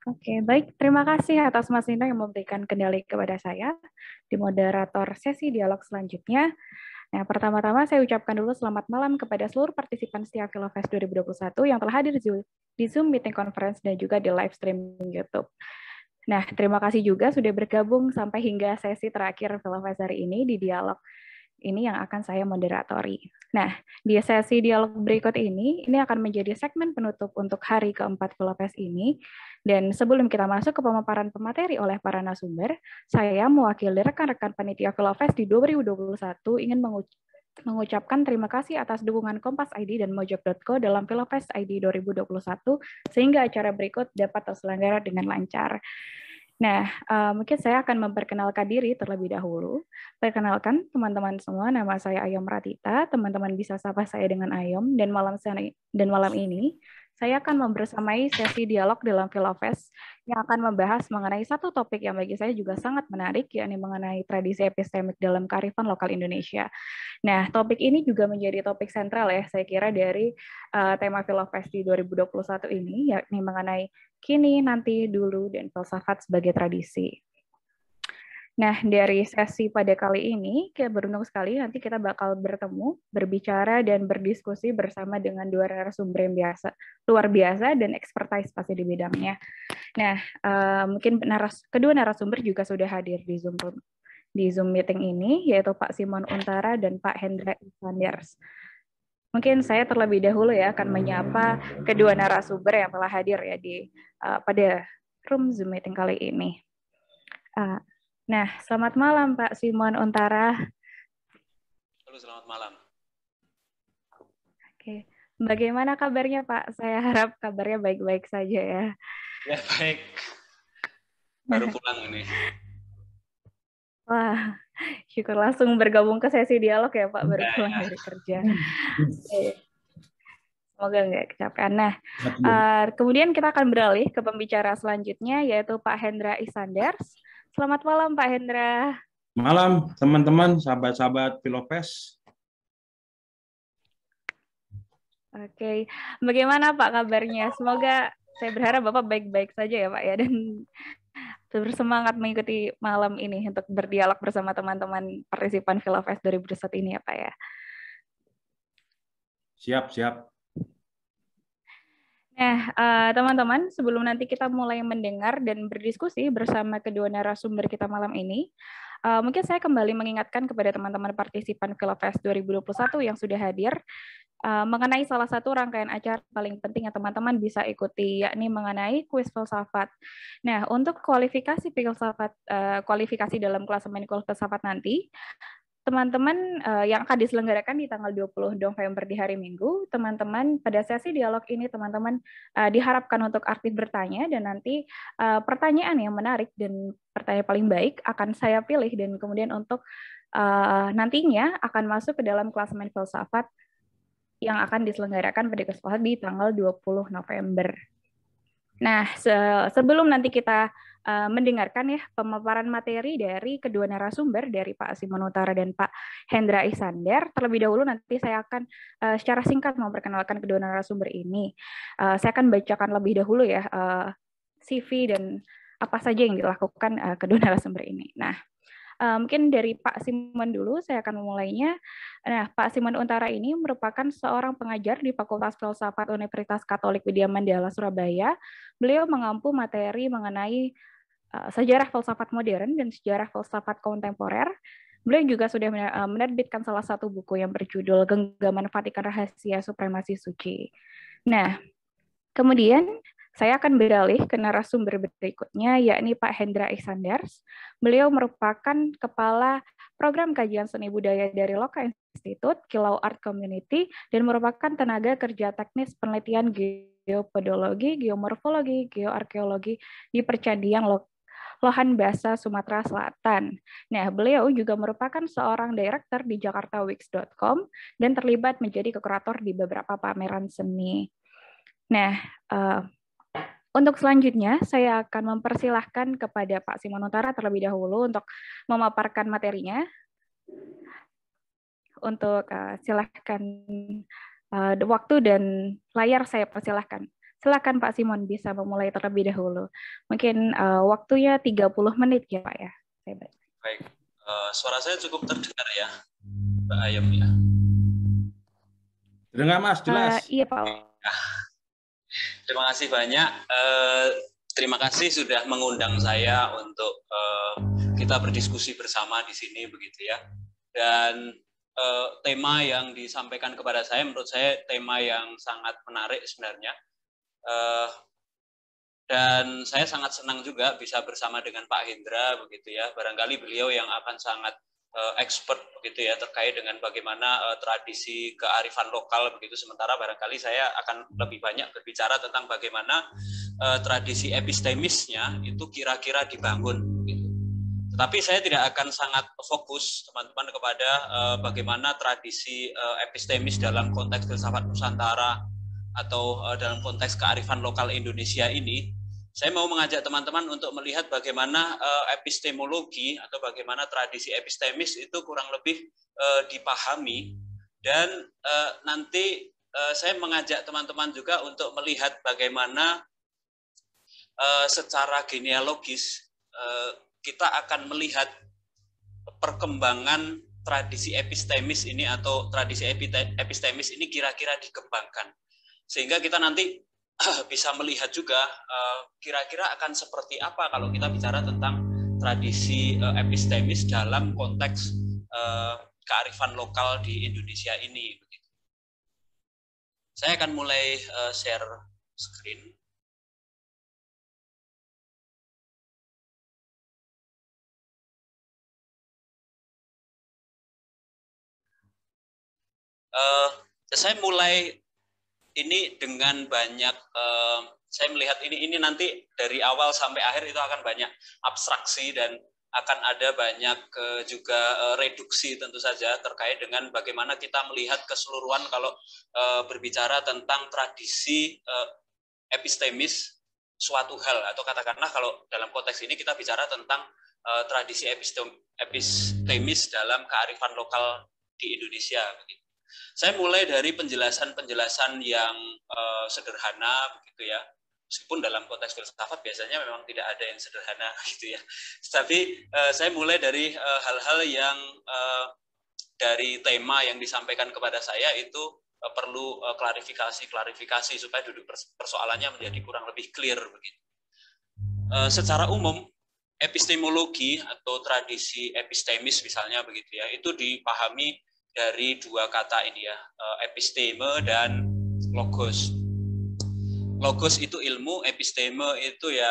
Oke, baik. Terima kasih atas Mas Nino yang memberikan kendali kepada saya di moderator sesi dialog selanjutnya. Nah, pertama-tama saya ucapkan dulu selamat malam kepada seluruh partisipan setia Filofest 2021 yang telah hadir di Zoom Meeting Conference dan juga di live streaming YouTube. Nah, terima kasih juga sudah bergabung sampai hingga sesi terakhir Filofest hari ini di dialog ini yang akan saya moderatori. Nah, di sesi dialog berikut ini akan menjadi segmen penutup untuk hari keempat Filofest ini. Dan sebelum kita masuk ke pemaparan pemateri oleh para narasumber, saya mewakili rekan-rekan panitia Filofest di 2021 ingin mengucapkan terima kasih atas dukungan Kompas ID dan Mojok.co dalam Filofest ID 2021, sehingga acara berikut dapat terselenggara dengan lancar. Nah, mungkin saya akan memperkenalkan diri terlebih dahulu. Perkenalkan teman-teman semua, nama saya Ayom Ratita. Teman-teman bisa sapa saya dengan Ayom. Dan malam ini saya akan membersamai sesi dialog dalam Filofest yang akan membahas mengenai satu topik yang bagi saya juga sangat menarik, yakni mengenai tradisi epistemik dalam kearifan lokal Indonesia. Nah, topik ini juga menjadi topik sentral ya, saya kira dari tema Filofest di 2021 ini, yakni mengenai kini, nanti, dulu, dan filsafat sebagai tradisi. Nah, dari sesi pada kali ini, kita beruntung sekali nanti kita bakal bertemu, berbicara, dan berdiskusi bersama dengan dua narasumber yang luar biasa dan expertise pasti di bidangnya. Nah, mungkin kedua narasumber juga sudah hadir di Zoom meeting ini, yaitu Pak Simon Untara dan Pak Hendra Isanders. Mungkin saya terlebih dahulu ya akan menyapa kedua narasumber yang telah hadir ya pada room Zoom meeting kali ini. Nah, selamat malam Pak Simon Untara. Halo, selamat malam. Oke, bagaimana kabarnya Pak? Saya harap kabarnya baik-baik saja ya. Ya, baik. Baru pulang ini. Wah, syukur langsung bergabung ke sesi dialog ya Pak, baru pulang dari kerja. Semoga nggak kecapean. Nah, kemudian kita akan beralih ke pembicara selanjutnya, yaitu Pak Hendra Isanders. Selamat malam Pak Hendra. Malam teman-teman, sahabat-sahabat Filofest. Oke, bagaimana Pak kabarnya? Semoga saya berharap Bapak baik-baik saja ya Pak ya, dan bersemangat mengikuti malam ini untuk berdialog bersama teman-teman partisipan Filofest 2021 ini ya Pak ya. Siap. Nah, teman-teman, sebelum nanti kita mulai mendengar dan berdiskusi bersama kedua narasumber kita malam ini, mungkin saya kembali mengingatkan kepada teman-teman partisipan Filofest 2021 yang sudah hadir, mengenai salah satu rangkaian acara paling penting yang teman-teman bisa ikuti, yakni mengenai kuis filsafat. Nah, untuk kualifikasi dalam klasemen kuis filsafat nanti, teman-teman yang akan diselenggarakan di tanggal 20 November di hari Minggu, teman-teman pada sesi dialog ini teman-teman diharapkan untuk aktif bertanya, dan nanti pertanyaan yang menarik dan pertanyaan paling baik akan saya pilih dan kemudian untuk nantinya akan masuk ke dalam klasemen filsafat yang akan diselenggarakan pada kesempatan di tanggal 20 November. Nah, sebelum nanti kita mendengarkan ya pemaparan materi dari kedua narasumber, dari Pak Simon Untara dan Pak Hendra Isander, terlebih dahulu nanti saya akan secara singkat memperkenalkan kedua narasumber ini. Saya akan bacakan lebih dahulu ya CV dan apa saja yang dilakukan kedua narasumber ini. Nah, mungkin dari Pak Simon dulu, saya akan memulainya. Nah, Pak Simon Untara ini merupakan seorang pengajar di Fakultas Filsafat Universitas Katolik Widya Mandala, Surabaya. Beliau mengampu materi mengenai sejarah filsafat modern dan sejarah filsafat kontemporer. Beliau juga sudah menerbitkan salah satu buku yang berjudul Genggaman Vatikan Rahasia Supremasi Suci. Nah, kemudian saya akan beralih ke narasumber berikutnya, yakni Pak Hendra Isanders. Beliau merupakan Kepala Program Kajian Seni Budaya dari Loka Institute, Kilau Art Community, dan merupakan tenaga kerja teknis penelitian geopodologi, geomorfologi, geoarkeologi di Percadian Lohan Basa, Sumatera Selatan. Nah, beliau juga merupakan seorang director di jakartawix.com dan terlibat menjadi kurator di beberapa pameran seni. Nah, untuk selanjutnya, saya akan mempersilahkan kepada Pak Simon Untara terlebih dahulu untuk memaparkan materinya. Untuk silahkan waktu dan layar saya persilahkan. Silakan Pak Simon bisa memulai terlebih dahulu. Mungkin waktunya 30 menit ya Pak ya. Baik, suara saya cukup terdengar ya, Mbak Ayem ya. Terdengar Mas, jelas. Iya Pak. Terima kasih banyak. Terima kasih sudah mengundang saya untuk kita berdiskusi bersama di sini begitu ya. Dan tema yang disampaikan kepada saya menurut saya tema yang sangat menarik sebenarnya. Dan saya sangat senang juga bisa bersama dengan Pak Hendra begitu ya. Barangkali beliau yang akan sangat expert begitu ya terkait dengan bagaimana tradisi kearifan lokal begitu. Sementara barangkali saya akan lebih banyak berbicara tentang bagaimana tradisi epistemisnya itu kira-kira dibangun begitu. Tetapi saya tidak akan sangat fokus teman-teman kepada bagaimana tradisi epistemis dalam konteks filsafat Nusantara atau dalam konteks kearifan lokal Indonesia ini. Saya mau mengajak teman-teman untuk melihat bagaimana epistemologi atau bagaimana tradisi epistemis itu kurang lebih dipahami, dan nanti saya mengajak teman-teman juga untuk melihat bagaimana secara genealogis kita akan melihat perkembangan tradisi epistemis ini atau tradisi epistemis ini kira-kira dikembangkan. Sehingga kita nanti bisa melihat juga kira-kira akan seperti apa kalau kita bicara tentang tradisi epistemis dalam konteks kearifan lokal di Indonesia ini. Saya akan mulai share screen. Saya mulai ini dengan banyak, saya melihat ini nanti dari awal sampai akhir itu akan banyak abstraksi dan akan ada banyak juga reduksi tentu saja terkait dengan bagaimana kita melihat keseluruhan kalau berbicara tentang tradisi epistemis suatu hal, atau katakanlah kalau dalam konteks ini kita bicara tentang tradisi epistemis dalam kearifan lokal di Indonesia. Saya mulai dari penjelasan-penjelasan yang sederhana begitu ya. Meskipun dalam konteks filsafat biasanya memang tidak ada yang sederhana gitu ya. Tapi saya mulai dari hal-hal yang dari tema yang disampaikan kepada saya itu perlu klarifikasi supaya duduk persoalannya menjadi kurang lebih clear begitu. Secara umum epistemologi atau tradisi epistemis misalnya begitu ya, itu dipahami dari dua kata ini ya, episteme dan logos. Logos itu ilmu, episteme itu ya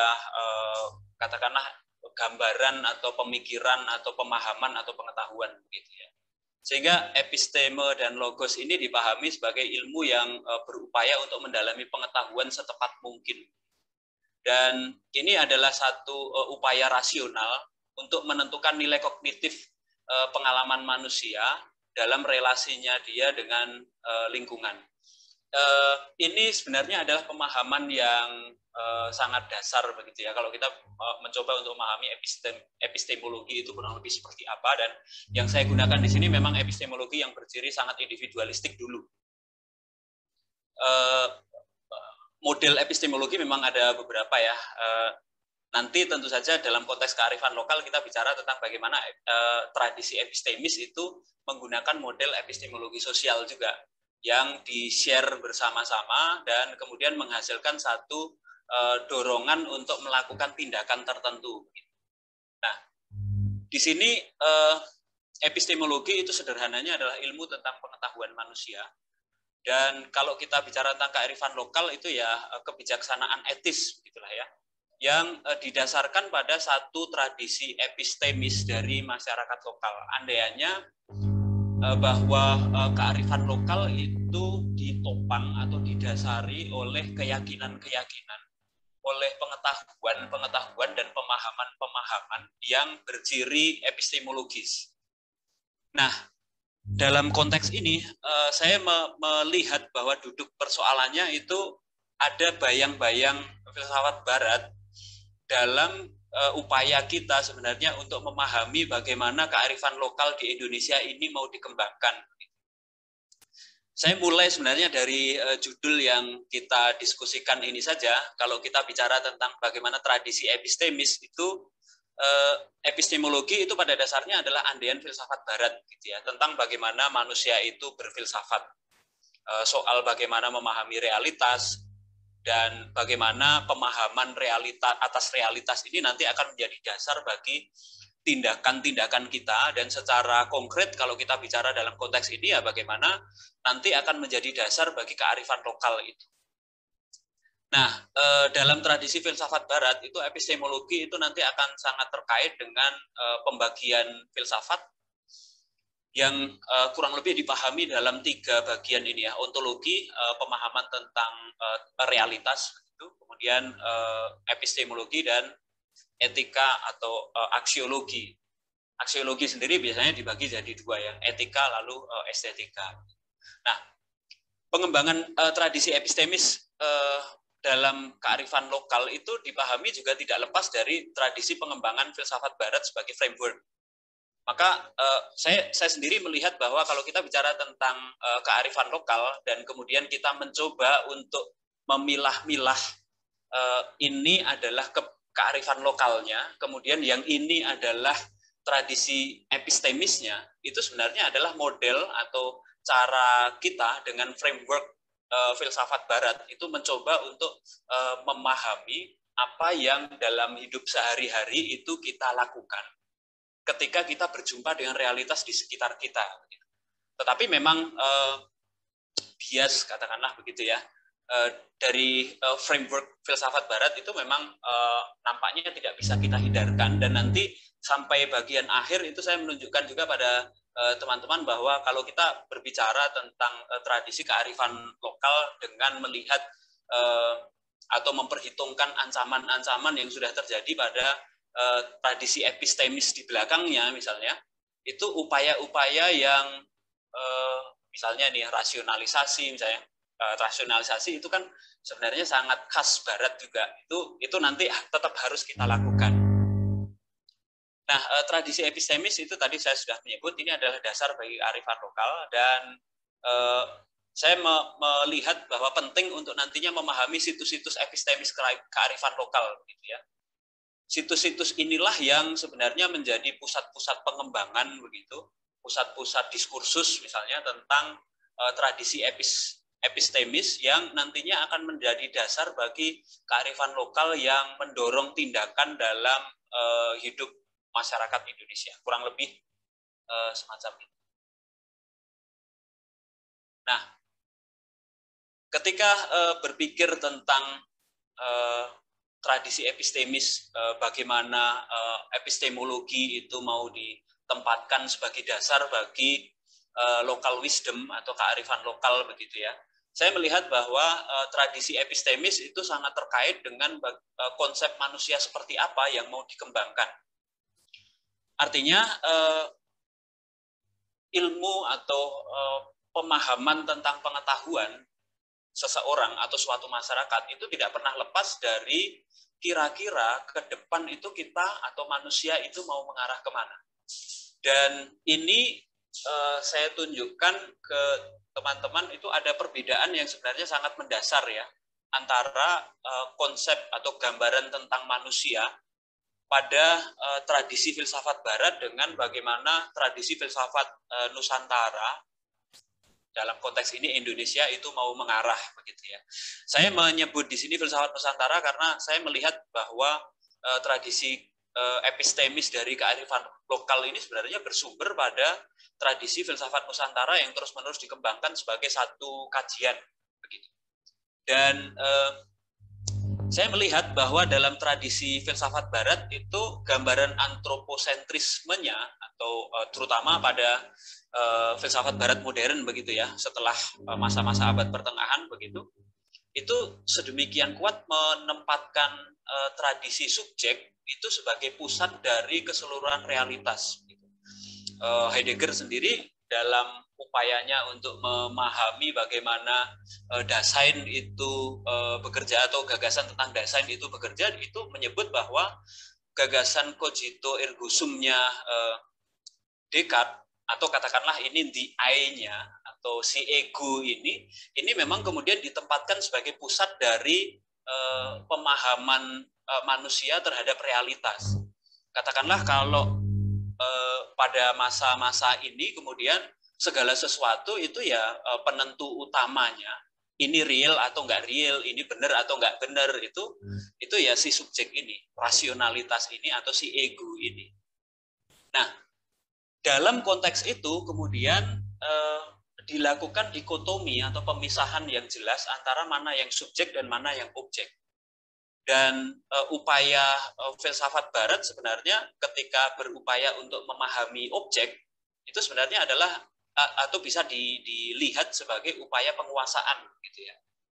katakanlah gambaran atau pemikiran atau pemahaman atau pengetahuan begitu ya. Sehingga episteme dan logos ini dipahami sebagai ilmu yang berupaya untuk mendalami pengetahuan setepat mungkin. Dan ini adalah satu upaya rasional untuk menentukan nilai kognitif pengalaman manusia dalam relasinya dia dengan lingkungan. Ini sebenarnya adalah pemahaman yang sangat dasar begitu ya. Kalau kita mencoba untuk memahami epistemologi itu kurang lebih seperti apa, dan yang saya gunakan di sini memang epistemologi yang berciri sangat individualistik dulu. Model epistemologi memang ada beberapa ya. Nanti tentu saja dalam konteks kearifan lokal kita bicara tentang bagaimana tradisi epistemis itu menggunakan model epistemologi sosial juga yang di-share bersama-sama dan kemudian menghasilkan satu dorongan untuk melakukan tindakan tertentu. Nah, di sini epistemologi itu sederhananya adalah ilmu tentang pengetahuan manusia. Dan kalau kita bicara tentang kearifan lokal itu ya kebijaksanaan etis gitulah ya, yang didasarkan pada satu tradisi epistemis dari masyarakat lokal. Andainya bahwa kearifan lokal itu ditopang atau didasari oleh keyakinan-keyakinan, oleh pengetahuan dan pemahaman-pemahaman yang berciri epistemologis. Nah, dalam konteks ini saya melihat bahwa duduk persoalannya itu ada bayang-bayang filsafat barat dalam upaya kita sebenarnya untuk memahami bagaimana kearifan lokal di Indonesia ini mau dikembangkan. Saya mulai sebenarnya dari judul yang kita diskusikan ini saja. Kalau kita bicara tentang bagaimana tradisi epistemis itu, epistemologi itu pada dasarnya adalah andaian filsafat Barat, gitu ya, tentang bagaimana manusia itu berfilsafat, soal bagaimana memahami realitas dan bagaimana pemahaman atas realitas ini nanti akan menjadi dasar bagi tindakan-tindakan kita, dan secara konkret kalau kita bicara dalam konteks ini ya bagaimana nanti akan menjadi dasar bagi kearifan lokal itu. Nah, dalam tradisi filsafat Barat itu epistemologi itu nanti akan sangat terkait dengan pembagian filsafat yang kurang lebih dipahami dalam 3 bagian ini ya. Ontologi, pemahaman tentang realitas, kemudian epistemologi dan etika atau aksiologi. Aksiologi sendiri biasanya dibagi jadi 2 ya, etika lalu estetika. Nah, pengembangan tradisi epistemis dalam kearifan lokal itu dipahami juga tidak lepas dari tradisi pengembangan filsafat Barat sebagai framework. Maka saya sendiri melihat bahwa kalau kita bicara tentang kearifan lokal dan kemudian kita mencoba untuk memilah-milah ini adalah kearifan lokalnya, kemudian yang ini adalah tradisi epistemisnya, itu sebenarnya adalah model atau cara kita dengan framework filsafat Barat itu mencoba untuk memahami apa yang dalam hidup sehari-hari itu kita lakukan ketika kita berjumpa dengan realitas di sekitar kita. Tetapi memang bias, katakanlah begitu ya, dari framework filsafat Barat itu memang nampaknya tidak bisa kita hindarkan, dan nanti sampai bagian akhir itu saya menunjukkan juga pada teman-teman bahwa kalau kita berbicara tentang tradisi kearifan lokal dengan melihat atau memperhitungkan ancaman-ancaman yang sudah terjadi pada tradisi epistemis di belakangnya, misalnya itu upaya-upaya yang misalnya nih rasionalisasi, misalnya rasionalisasi itu kan sebenarnya sangat khas Barat juga, itu nanti tetap harus kita lakukan. Nah, tradisi epistemis itu tadi saya sudah menyebut ini adalah dasar bagi kearifan lokal, dan saya melihat bahwa penting untuk nantinya memahami situs-situs epistemis kearifan lokal, gitu ya. Situs-situs inilah yang sebenarnya menjadi pusat-pusat pengembangan begitu, pusat-pusat diskursus misalnya tentang tradisi epistemis yang nantinya akan menjadi dasar bagi kearifan lokal yang mendorong tindakan dalam hidup masyarakat Indonesia, kurang lebih semacam itu. Nah, ketika berpikir tentang tradisi epistemis, bagaimana epistemologi itu mau ditempatkan sebagai dasar bagi local wisdom atau kearifan lokal begitu ya. Saya melihat bahwa tradisi epistemis itu sangat terkait dengan konsep manusia seperti apa yang mau dikembangkan. Artinya ilmu atau pemahaman tentang pengetahuan seseorang atau suatu masyarakat itu tidak pernah lepas dari kira-kira ke depan itu kita atau manusia itu mau mengarah kemana. Dan ini saya tunjukkan ke teman-teman itu ada perbedaan yang sebenarnya sangat mendasar ya antara konsep atau gambaran tentang manusia pada tradisi filsafat Barat dengan bagaimana tradisi filsafat Nusantara, dalam konteks ini Indonesia itu mau mengarah begitu ya. Saya menyebut di sini filsafat Nusantara karena saya melihat bahwa tradisi epistemis dari kearifan lokal ini sebenarnya bersumber pada tradisi filsafat Nusantara yang terus-menerus dikembangkan sebagai satu kajian begitu. Dan saya melihat bahwa dalam tradisi filsafat Barat itu gambaran antroposentrismenya atau terutama pada filsafat Barat modern begitu ya, setelah masa-masa abad pertengahan begitu, itu sedemikian kuat menempatkan tradisi subjek itu sebagai pusat dari keseluruhan realitas. Heidegger sendiri dalam upayanya untuk memahami bagaimana Dasein itu bekerja atau gagasan tentang Dasein itu bekerja, itu menyebut bahwa gagasan cogito ergo sum-nya Descartes, atau katakanlah ini the I-nya atau si ego ini memang kemudian ditempatkan sebagai pusat dari pemahaman manusia terhadap realitas. Katakanlah kalau pada masa-masa ini kemudian segala sesuatu itu ya penentu utamanya ini real atau enggak real, ini benar atau enggak benar, itu ya si subjek ini, rasionalitas ini atau si ego ini. Nah, dalam konteks itu kemudian dilakukan dikotomi atau pemisahan yang jelas antara mana yang subjek dan mana yang objek. Dan upaya filsafat barat sebenarnya ketika berupaya untuk memahami objek itu sebenarnya adalah atau bisa dilihat sebagai upaya penguasaan gitu ya.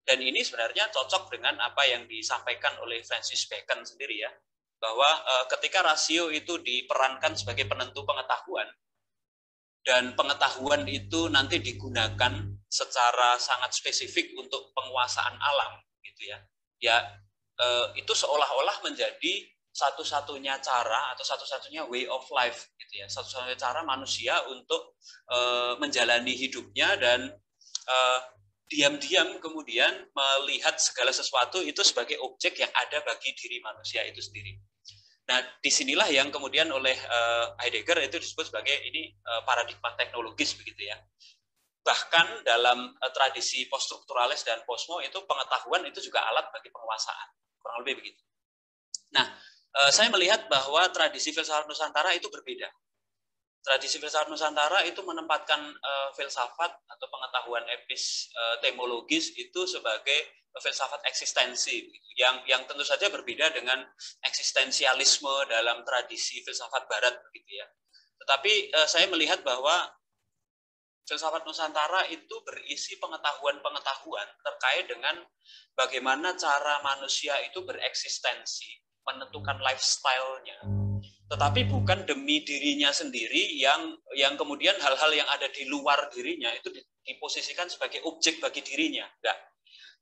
Dan ini sebenarnya cocok dengan apa yang disampaikan oleh Francis Bacon sendiri ya, bahwa ketika rasio itu diperankan sebagai penentu pengetahuan dan pengetahuan itu nanti digunakan secara sangat spesifik untuk penguasaan alam gitu ya. Ya itu seolah-olah menjadi satu-satunya cara atau satu-satunya way of life gitu ya, satu-satunya cara manusia untuk menjalani hidupnya dan diam-diam kemudian melihat segala sesuatu itu sebagai objek yang ada bagi diri manusia itu sendiri. Nah, disinilah yang kemudian oleh Heidegger itu disebut sebagai ini paradigma teknologis begitu ya. Bahkan dalam tradisi poststrukturalis dan posmo itu pengetahuan itu juga alat bagi penguasaan, kurang lebih begitu. Nah, saya melihat bahwa tradisi filsafat Nusantara itu berbeda. Tradisi filsafat Nusantara itu menempatkan filsafat atau pengetahuan epistemologis itu sebagai filsafat eksistensi, yang tentu saja berbeda dengan eksistensialisme dalam tradisi filsafat Barat, begitu ya. Tetapi saya melihat bahwa filsafat Nusantara itu berisi pengetahuan-pengetahuan terkait dengan bagaimana cara manusia itu bereksistensi, menentukan lifestyle-nya, tetapi bukan demi dirinya sendiri yang kemudian hal-hal yang ada di luar dirinya itu diposisikan sebagai objek bagi dirinya, enggak.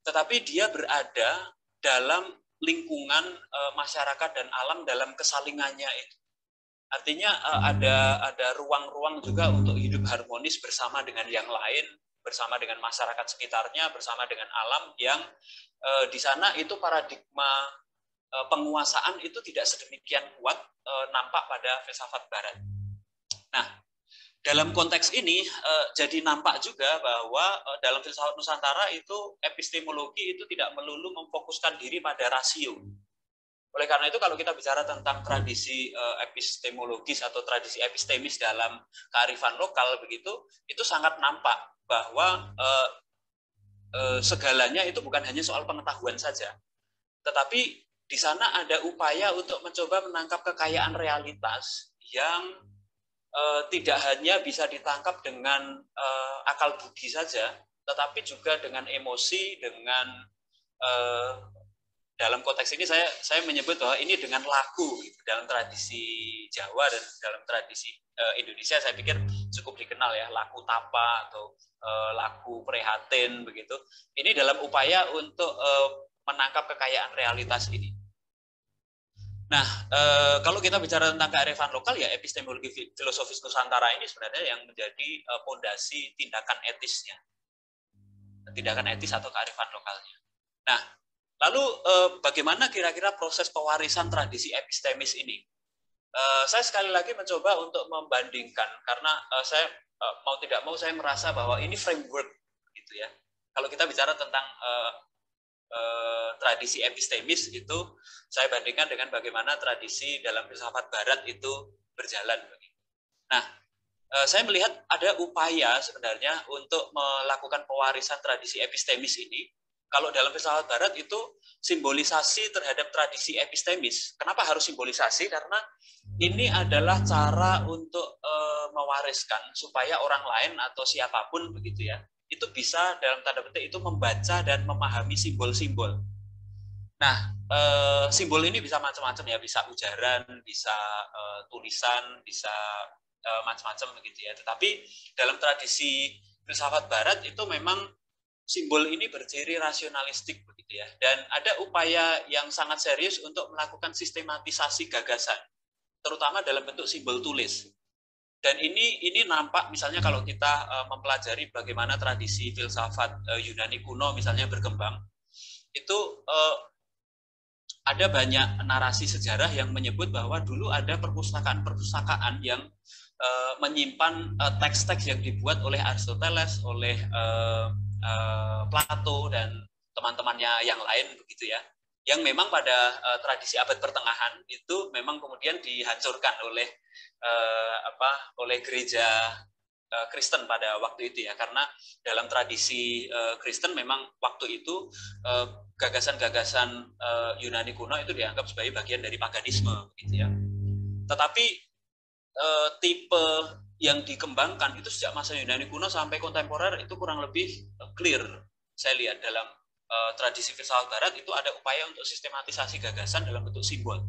Tetapi dia berada dalam lingkungan masyarakat dan alam dalam kesalingannya itu. Artinya ada ruang-ruang juga untuk hidup harmonis bersama dengan yang lain, bersama dengan masyarakat sekitarnya, bersama dengan alam yang di sana itu paradigma penguasaan itu tidak sedemikian kuat nampak pada filsafat Barat. Nah, dalam konteks ini jadi nampak juga bahwa dalam filsafat Nusantara itu epistemologi itu tidak melulu memfokuskan diri pada rasio. Oleh karena itu kalau kita bicara tentang tradisi epistemologis atau tradisi epistemis dalam kearifan lokal begitu, itu sangat nampak bahwa segalanya itu bukan hanya soal pengetahuan saja, tetapi di sana ada upaya untuk mencoba menangkap kekayaan realitas yang tidak hanya bisa ditangkap dengan akal budi saja, tetapi juga dengan emosi, dengan dalam konteks ini saya menyebut bahwa ini dengan laku gitu. Dalam tradisi Jawa dan dalam tradisi Indonesia saya pikir cukup dikenal ya, laku tapa atau laku prihatin begitu. Ini dalam upaya untuk menangkap kekayaan realitas ini. Nah, kalau kita bicara tentang kearifan lokal ya epistemologi filosofis Nusantara ini sebenarnya yang menjadi pondasi tindakan etisnya, tindakan etis atau kearifan lokalnya. Nah, lalu bagaimana kira-kira proses pewarisan tradisi epistemis ini? Saya sekali lagi mencoba untuk membandingkan karena saya mau tidak mau saya merasa bahwa ini framework gitu ya. Kalau kita bicara tentang tradisi epistemis itu saya bandingkan dengan bagaimana tradisi dalam filsafat Barat itu berjalan. Nah, saya melihat ada upaya sebenarnya untuk melakukan pewarisan tradisi epistemis ini. Kalau dalam filsafat Barat itu simbolisasi terhadap tradisi epistemis. Kenapa harus simbolisasi? Karena ini adalah cara untuk mewariskan supaya orang lain atau siapapun begitu ya, itu bisa dalam tanda petik itu membaca dan memahami simbol-simbol. Nah, simbol ini bisa macam-macam ya, bisa ujaran, bisa tulisan, bisa macam-macam begitu ya. Tetapi dalam tradisi filsafat Barat itu memang simbol ini berciri rasionalistik begitu ya. Dan ada upaya yang sangat serius untuk melakukan sistematisasi gagasan, terutama dalam bentuk simbol tulis. Dan ini nampak misalnya kalau kita mempelajari bagaimana tradisi filsafat Yunani kuno misalnya berkembang, itu ada banyak narasi sejarah yang menyebut bahwa dulu ada perpustakaan-perpustakaan yang menyimpan teks-teks yang dibuat oleh Aristoteles, oleh Plato dan teman-temannya yang lain begitu ya, yang memang pada tradisi abad pertengahan itu memang kemudian dihancurkan oleh oleh gereja Kristen pada waktu itu ya, karena dalam tradisi Kristen memang waktu itu gagasan-gagasan Yunani kuno itu dianggap sebagai bagian dari paganisme gitu ya. Tetapi tipe yang dikembangkan itu sejak masa Yunani kuno sampai kontemporer itu kurang lebih clear. Saya lihat dalam tradisi filsafat barat itu ada upaya untuk sistematisasi gagasan dalam bentuk simbol.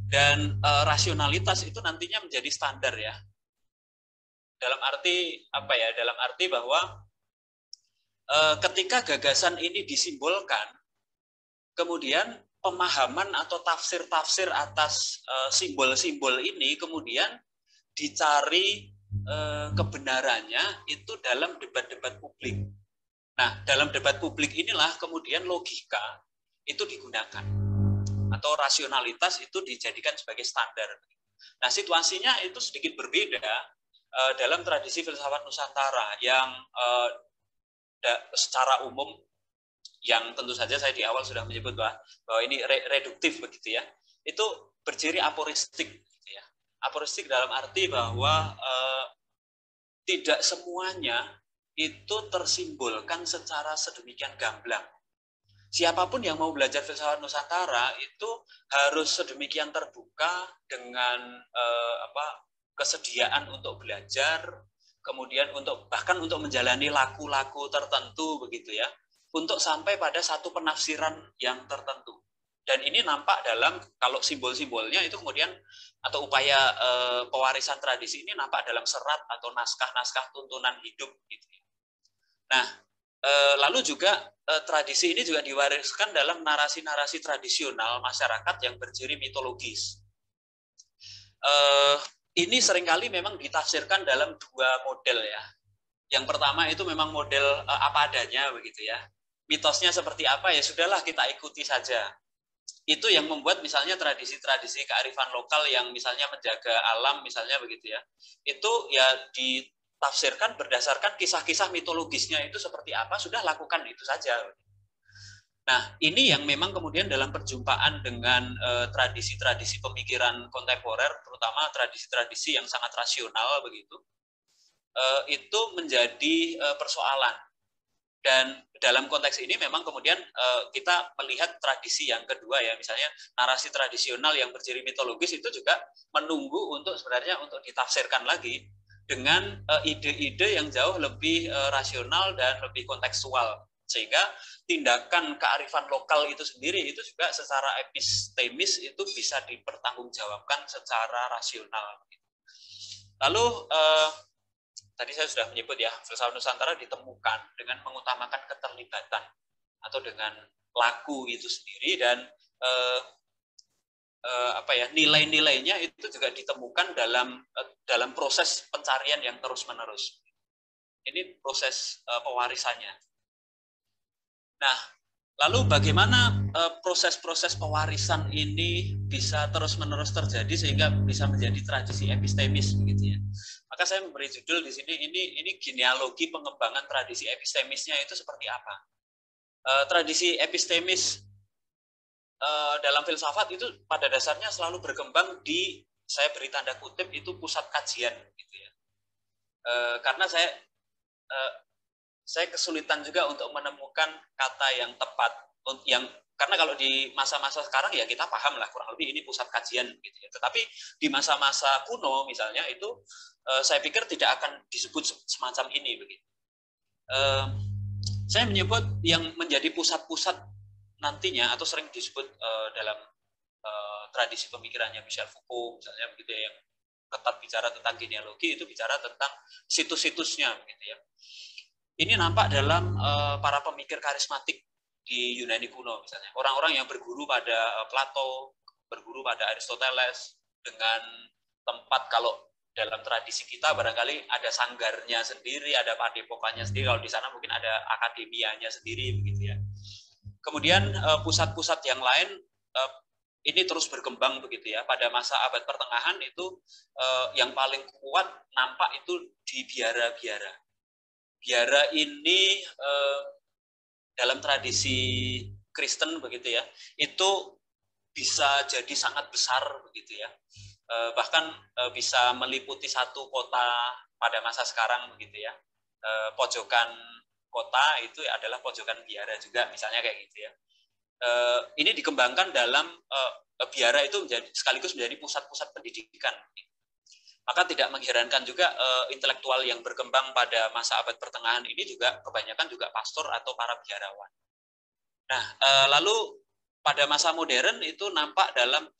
Dan rasionalitas itu nantinya menjadi standar ya. Dalam arti apa ya? Dalam arti bahwa ketika gagasan ini disimbolkan, kemudian pemahaman atau tafsir-tafsir atas simbol-simbol ini kemudian dicari kebenarannya itu dalam debat-debat publik. Nah, dalam debat publik inilah kemudian logika itu digunakan atau rasionalitas itu dijadikan sebagai standar. Nah, situasinya itu sedikit berbeda dalam tradisi filsafat Nusantara yang secara umum, yang tentu saja saya di awal sudah menyebut bahwa ini reduktif begitu ya, itu berciri aporistik. Gitu ya. Aporistik dalam arti bahwa tidak semuanya itu tersimbolkan secara sedemikian gamblang. Siapapun yang mau belajar filsafat Nusantara itu harus sedemikian terbuka dengan kesediaan untuk belajar, kemudian bahkan untuk menjalani laku-laku tertentu begitu ya, untuk sampai pada satu penafsiran yang tertentu. Dan ini nampak dalam kalau simbol-simbolnya itu kemudian atau upaya pewarisan tradisi ini nampak dalam serat atau naskah-naskah tuntunan hidup gitu ya. Nah, lalu juga tradisi ini juga diwariskan dalam narasi-narasi tradisional masyarakat yang berciri mitologis. Ini seringkali memang ditafsirkan dalam dua model ya. Yang pertama itu memang model apa adanya begitu ya. Mitosnya seperti apa ya sudahlah kita ikuti saja. Itu yang membuat misalnya tradisi-tradisi kearifan lokal yang misalnya menjaga alam misalnya begitu ya. Itu ya ditafsirkan berdasarkan kisah-kisah mitologisnya itu seperti apa, sudah lakukan itu saja. Nah, ini yang memang kemudian dalam perjumpaan dengan tradisi-tradisi pemikiran kontemporer, terutama tradisi-tradisi yang sangat rasional begitu, itu menjadi persoalan. Dan dalam konteks ini memang kemudian kita melihat tradisi yang kedua ya, misalnya narasi tradisional yang berciri mitologis itu juga menunggu untuk sebenarnya untuk ditafsirkan lagi dengan ide-ide yang jauh lebih rasional dan lebih kontekstual, sehingga tindakan kearifan lokal itu sendiri itu juga secara epistemis itu bisa dipertanggungjawabkan secara rasional. Lalu tadi saya sudah menyebut ya, filsafat Nusantara ditemukan dengan mengutamakan keterlibatan atau dengan laku itu sendiri, dan nilai-nilainya itu juga ditemukan dalam proses pencarian yang terus-menerus. Ini proses pewarisannya. Nah, lalu bagaimana proses-proses pewarisan ini bisa terus-menerus terjadi sehingga bisa menjadi tradisi epistemis begitu ya. Maka saya memberi judul di sini ini genealogi pengembangan tradisi epistemisnya itu seperti apa. Tradisi epistemis dalam filsafat itu pada dasarnya selalu berkembang di, saya beri tanda kutip, itu pusat kajian gitu ya. Karena saya kesulitan juga untuk menemukan kata yang tepat karena kalau di masa-masa sekarang ya kita paham lah kurang lebih ini pusat kajian gitu ya. Tetapi di masa-masa kuno misalnya itu saya pikir tidak akan disebut semacam ini begitu. Saya menyebut yang menjadi pusat-pusat nantinya atau sering disebut dalam tradisi pemikirannya Michel Foucault misalnya begitu yang ketat bicara tentang genealogi, itu bicara tentang situs-situsnya gitu ya. Ini nampak dalam para pemikir karismatik di Yunani kuno misalnya. Orang-orang yang berguru pada Plato, berguru pada Aristoteles, dengan tempat kalau dalam tradisi kita barangkali ada sanggarnya sendiri, ada padepokannya sendiri. Kalau di sana mungkin ada akademianya sendiri begitu ya. Kemudian pusat-pusat yang lain ini terus berkembang begitu ya. Pada masa abad pertengahan itu yang paling kuat nampak itu di biara-biara. Biara ini dalam tradisi Kristen begitu ya, itu bisa jadi sangat besar begitu ya. Bahkan bisa meliputi satu kota pada masa sekarang begitu ya. Pojokan kota itu adalah pojokan biara juga misalnya kayak gitu ya. Ini dikembangkan dalam biara itu sekaligus menjadi pusat-pusat pendidikan. Maka tidak mengherankan juga intelektual yang berkembang pada masa abad pertengahan ini juga kebanyakan juga pastor atau para biarawan. Nah, lalu pada masa modern itu nampak dalam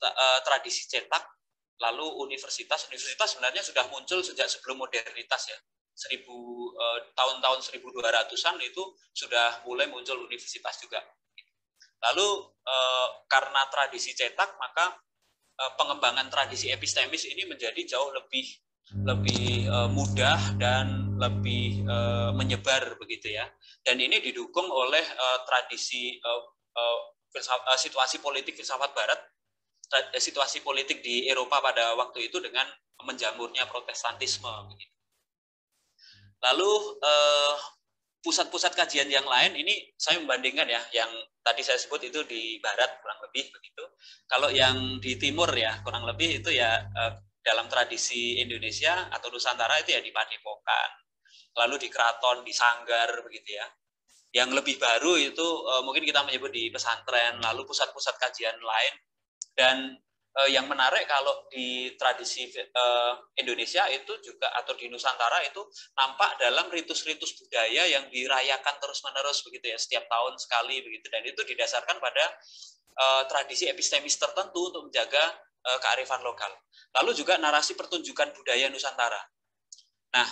tradisi cetak. Lalu universitas sebenarnya sudah muncul sejak sebelum modernitas ya. Tahun-tahun 1200-an itu sudah mulai muncul universitas juga. Lalu karena tradisi cetak, maka pengembangan tradisi epistemis ini menjadi jauh lebih mudah dan lebih menyebar begitu ya. Dan ini didukung oleh tradisi situasi politik filsafat Barat, situasi politik di Eropa pada waktu itu dengan menjamurnya Protestantisme. Lalu pusat-pusat kajian yang lain ini saya membandingkan ya, yang tadi saya sebut itu di Barat kurang lebih begitu. Kalau yang di Timur ya kurang lebih itu ya dalam tradisi Indonesia atau Nusantara itu ya di padepokan, lalu di keraton, di sanggar begitu ya. Yang lebih baru itu mungkin kita menyebut di pesantren, lalu pusat-pusat kajian lain. Dan yang menarik kalau di tradisi Indonesia itu juga atau di Nusantara itu nampak dalam ritus-ritus budaya yang dirayakan terus-menerus begitu ya, setiap tahun sekali begitu, dan itu didasarkan pada tradisi epistemis tertentu untuk menjaga kearifan lokal. Lalu juga narasi pertunjukan budaya Nusantara. Nah,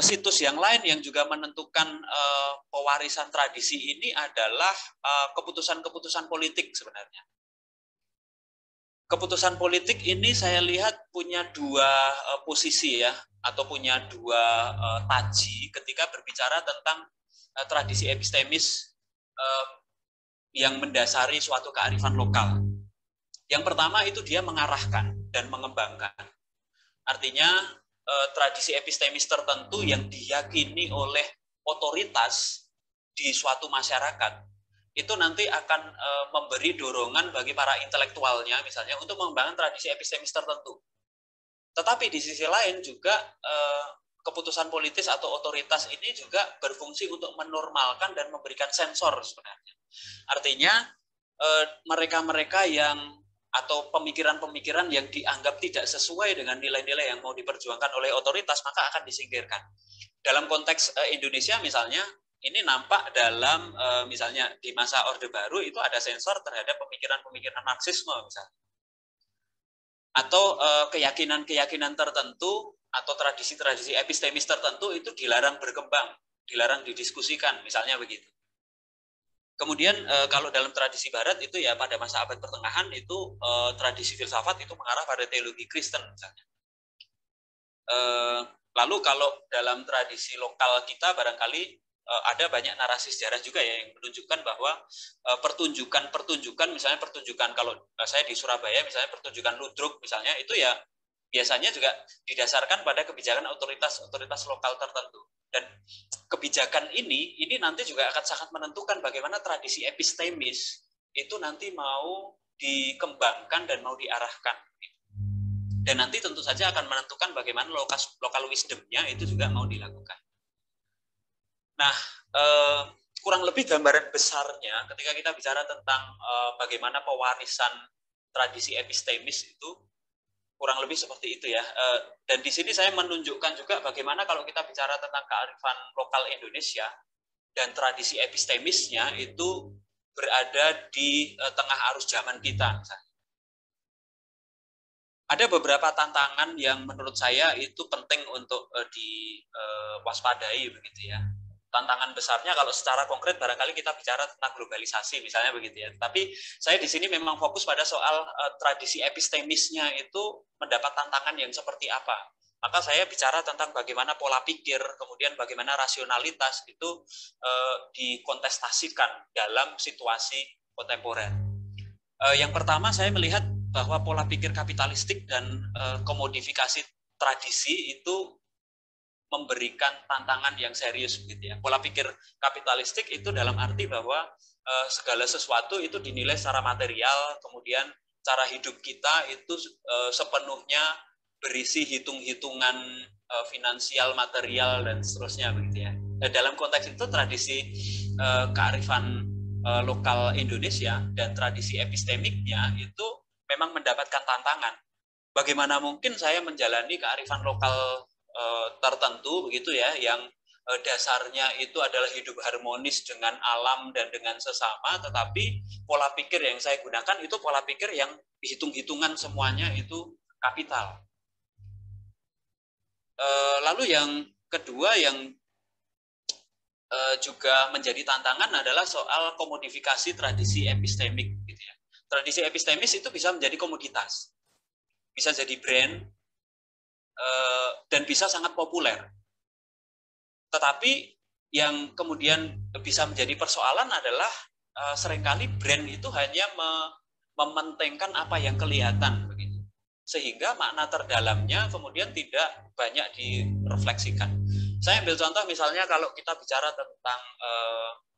situs yang lain yang juga menentukan pewarisan tradisi ini adalah keputusan-keputusan politik sebenarnya. Keputusan politik ini saya lihat punya dua posisi ya, atau punya dua taji ketika berbicara tentang tradisi epistemis yang mendasari suatu kearifan lokal. Yang pertama itu dia mengarahkan dan mengembangkan. Artinya tradisi epistemis tertentu yang diyakini oleh otoritas di suatu masyarakat itu nanti akan memberi dorongan bagi para intelektualnya misalnya untuk mengembangkan tradisi epistemis tertentu. Tetapi di sisi lain juga keputusan politis atau otoritas ini juga berfungsi untuk menormalkan dan memberikan sensor sebenarnya. Artinya mereka-mereka yang atau pemikiran-pemikiran yang dianggap tidak sesuai dengan nilai-nilai yang mau diperjuangkan oleh otoritas maka akan disingkirkan. Dalam konteks Indonesia misalnya, ini nampak dalam misalnya di masa Orde Baru itu ada sensor terhadap pemikiran-pemikiran Marxisme misalnya. Atau keyakinan-keyakinan tertentu atau tradisi-tradisi epistemis tertentu itu dilarang berkembang, dilarang didiskusikan misalnya begitu. Kemudian kalau dalam tradisi Barat itu ya pada masa abad pertengahan itu tradisi filsafat itu mengarah pada teologi Kristen misalnya. Lalu kalau dalam tradisi lokal kita barangkali ada banyak narasi sejarah juga ya yang menunjukkan bahwa pertunjukan misalnya pertunjukan kalau saya di Surabaya misalnya pertunjukan ludruk misalnya itu ya biasanya juga didasarkan pada kebijakan otoritas lokal tertentu. Dan kebijakan ini nanti juga akan sangat menentukan bagaimana tradisi epistemis itu nanti mau dikembangkan dan mau diarahkan. Dan nanti tentu saja akan menentukan bagaimana lokal wisdom-nya itu juga mau dilakukan. Nah, kurang lebih gambaran besarnya ketika kita bicara tentang bagaimana pewarisan tradisi epistemis itu kurang lebih seperti itu ya. Dan di sini saya menunjukkan juga bagaimana kalau kita bicara tentang kearifan lokal Indonesia dan tradisi epistemisnya itu berada di tengah arus zaman kita. Misalnya. Ada beberapa tantangan yang menurut saya itu penting untuk diwaspadai begitu ya. Tantangan besarnya kalau secara konkret barangkali kita bicara tentang globalisasi misalnya begitu ya. Tapi saya di sini memang fokus pada soal tradisi epistemisnya itu mendapat tantangan yang seperti apa. Maka saya bicara tentang bagaimana pola pikir, kemudian bagaimana rasionalitas itu dikontestasikan dalam situasi kontemporer. Yang pertama saya melihat bahwa pola pikir kapitalistik dan komodifikasi tradisi itu memberikan tantangan yang serius begitu ya. Pola pikir kapitalistik itu dalam arti bahwa segala sesuatu itu dinilai secara material, kemudian cara hidup kita itu sepenuhnya berisi hitung-hitungan finansial, material dan seterusnya begitu ya. Dalam konteks itu tradisi kearifan lokal Indonesia dan tradisi epistemiknya itu memang mendapatkan tantangan. Bagaimana mungkin saya menjalani kearifan lokal tertentu begitu ya, yang dasarnya itu adalah hidup harmonis dengan alam dan dengan sesama, tetapi pola pikir yang saya gunakan itu pola pikir yang hitung-hitungan semuanya itu kapital. Lalu yang kedua yang juga menjadi tantangan adalah soal komodifikasi tradisi epistemik gitu ya. Tradisi epistemis itu bisa menjadi komoditas, bisa jadi brand, dan bisa sangat populer. Tetapi yang kemudian bisa menjadi persoalan adalah seringkali brand itu hanya mementingkan apa yang kelihatan begitu, sehingga makna terdalamnya kemudian tidak banyak direfleksikan. Saya ambil contoh misalnya kalau kita bicara tentang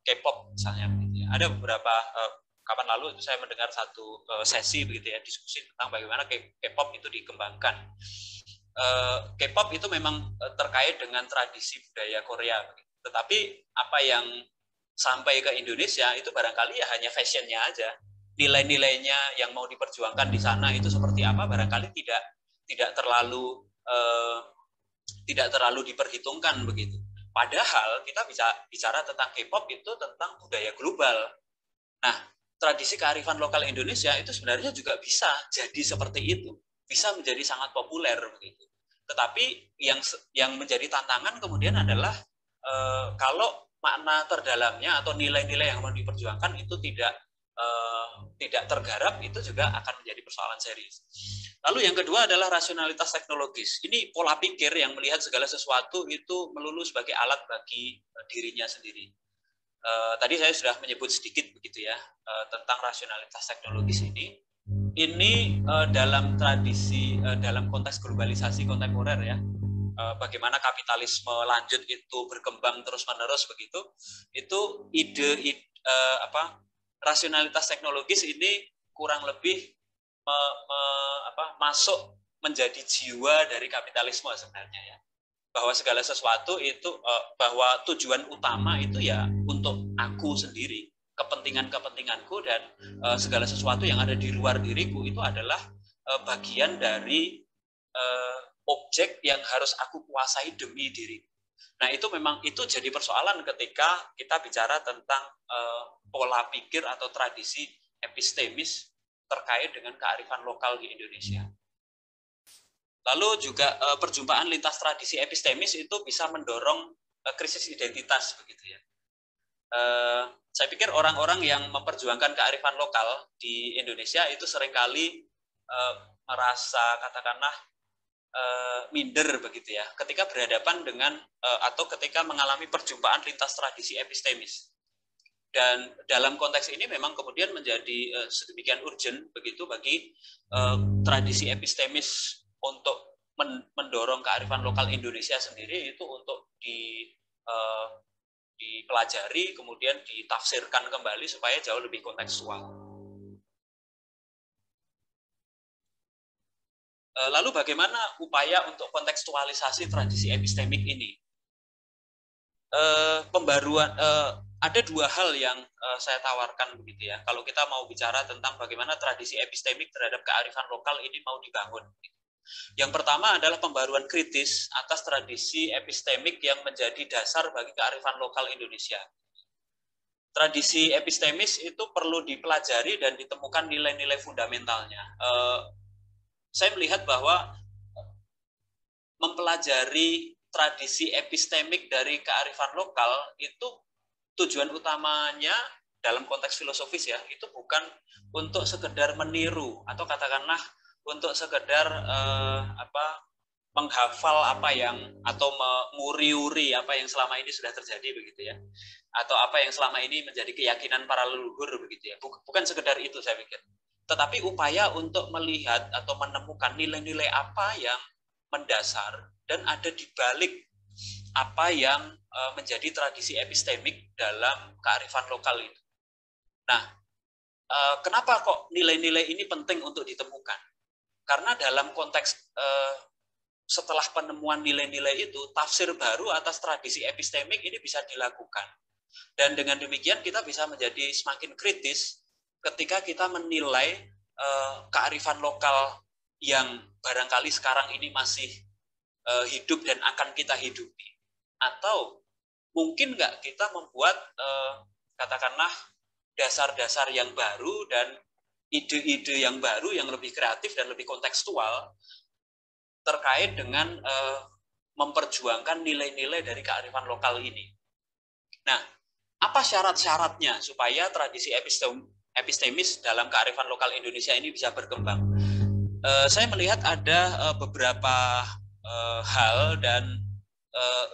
K-pop misalnya, begitu ya. Ada beberapa kapan lalu itu saya mendengar satu sesi begitu ya, diskusi tentang bagaimana K-pop itu dikembangkan. K-pop itu memang terkait dengan tradisi budaya Korea, begitu. Tetapi apa yang sampai ke Indonesia itu barangkali ya hanya fashionnya aja. Nilai-nilainya yang mau diperjuangkan di sana itu seperti apa barangkali tidak terlalu diperhitungkan begitu. Padahal kita bisa bicara tentang K-pop itu tentang budaya global. Nah, tradisi kearifan lokal Indonesia itu sebenarnya juga bisa jadi seperti itu, bisa menjadi sangat populer begitu. Tetapi yang menjadi tantangan kemudian adalah kalau makna terdalamnya atau nilai-nilai yang mau diperjuangkan itu tidak tergarap, itu juga akan menjadi persoalan serius. Lalu yang kedua adalah rasionalitas teknologis. Ini pola pikir yang melihat segala sesuatu itu melulu sebagai alat bagi dirinya sendiri. Tadi saya sudah menyebut sedikit begitu ya tentang rasionalitas teknologis ini. Ini dalam tradisi, dalam konteks globalisasi kontemporer ya, bagaimana kapitalisme lanjut itu berkembang terus-menerus begitu, itu ide rasionalitas teknologis ini kurang lebih masuk menjadi jiwa dari kapitalisme sebenarnya ya, bahwa segala sesuatu itu bahwa tujuan utama itu ya untuk aku sendiri, kepentinganku, dan segala sesuatu yang ada di luar diriku itu adalah bagian dari objek yang harus aku kuasai demi diriku. Nah itu memang itu jadi persoalan ketika kita bicara tentang pola pikir atau tradisi epistemis terkait dengan kearifan lokal di Indonesia. Lalu juga perjumpaan lintas tradisi epistemis itu bisa mendorong krisis identitas begitu ya. Saya pikir orang-orang yang memperjuangkan kearifan lokal di Indonesia itu seringkali merasa katakanlah minder begitu ya, ketika berhadapan dengan atau ketika mengalami perjumpaan lintas tradisi epistemis. Dan dalam konteks ini memang kemudian menjadi sedemikian urgent begitu bagi tradisi epistemis untuk mendorong kearifan lokal Indonesia sendiri itu untuk dipelajari, kemudian ditafsirkan kembali supaya jauh lebih kontekstual. Lalu bagaimana upaya untuk kontekstualisasi tradisi epistemik ini? Pembaruan ada dua hal yang saya tawarkan begitu ya. Kalau kita mau bicara tentang bagaimana tradisi epistemik terhadap kearifan lokal ini mau dibangun. Yang pertama adalah pembaruan kritis atas tradisi epistemik yang menjadi dasar bagi kearifan lokal Indonesia. Tradisi epistemis itu perlu dipelajari dan ditemukan nilai-nilai fundamentalnya. Saya melihat bahwa mempelajari tradisi epistemik dari kearifan lokal itu tujuan utamanya dalam konteks filosofis ya, itu bukan untuk sekedar meniru atau katakanlah untuk sekedar menghafal apa yang atau menguri-uri apa yang selama ini sudah terjadi begitu ya, atau apa yang selama ini menjadi keyakinan para leluhur begitu ya. Bukan sekedar itu saya pikir, tetapi upaya untuk melihat atau menemukan nilai-nilai apa yang mendasar dan ada di balik apa yang menjadi tradisi epistemik dalam kearifan lokal itu. Nah, kenapa kok nilai-nilai ini penting untuk ditemukan? Karena dalam konteks setelah penemuan nilai-nilai itu, tafsir baru atas tradisi epistemik ini bisa dilakukan. Dan dengan demikian kita bisa menjadi semakin kritis ketika kita menilai kearifan lokal yang barangkali sekarang ini masih hidup dan akan kita hidupi. Atau mungkin nggak kita membuat katakanlah dasar-dasar yang baru dan ide-ide yang baru yang lebih kreatif dan lebih kontekstual terkait dengan memperjuangkan nilai-nilai dari kearifan lokal ini. Nah, apa syarat-syaratnya supaya tradisi epistemis dalam kearifan lokal Indonesia ini bisa berkembang? Saya melihat ada beberapa hal dan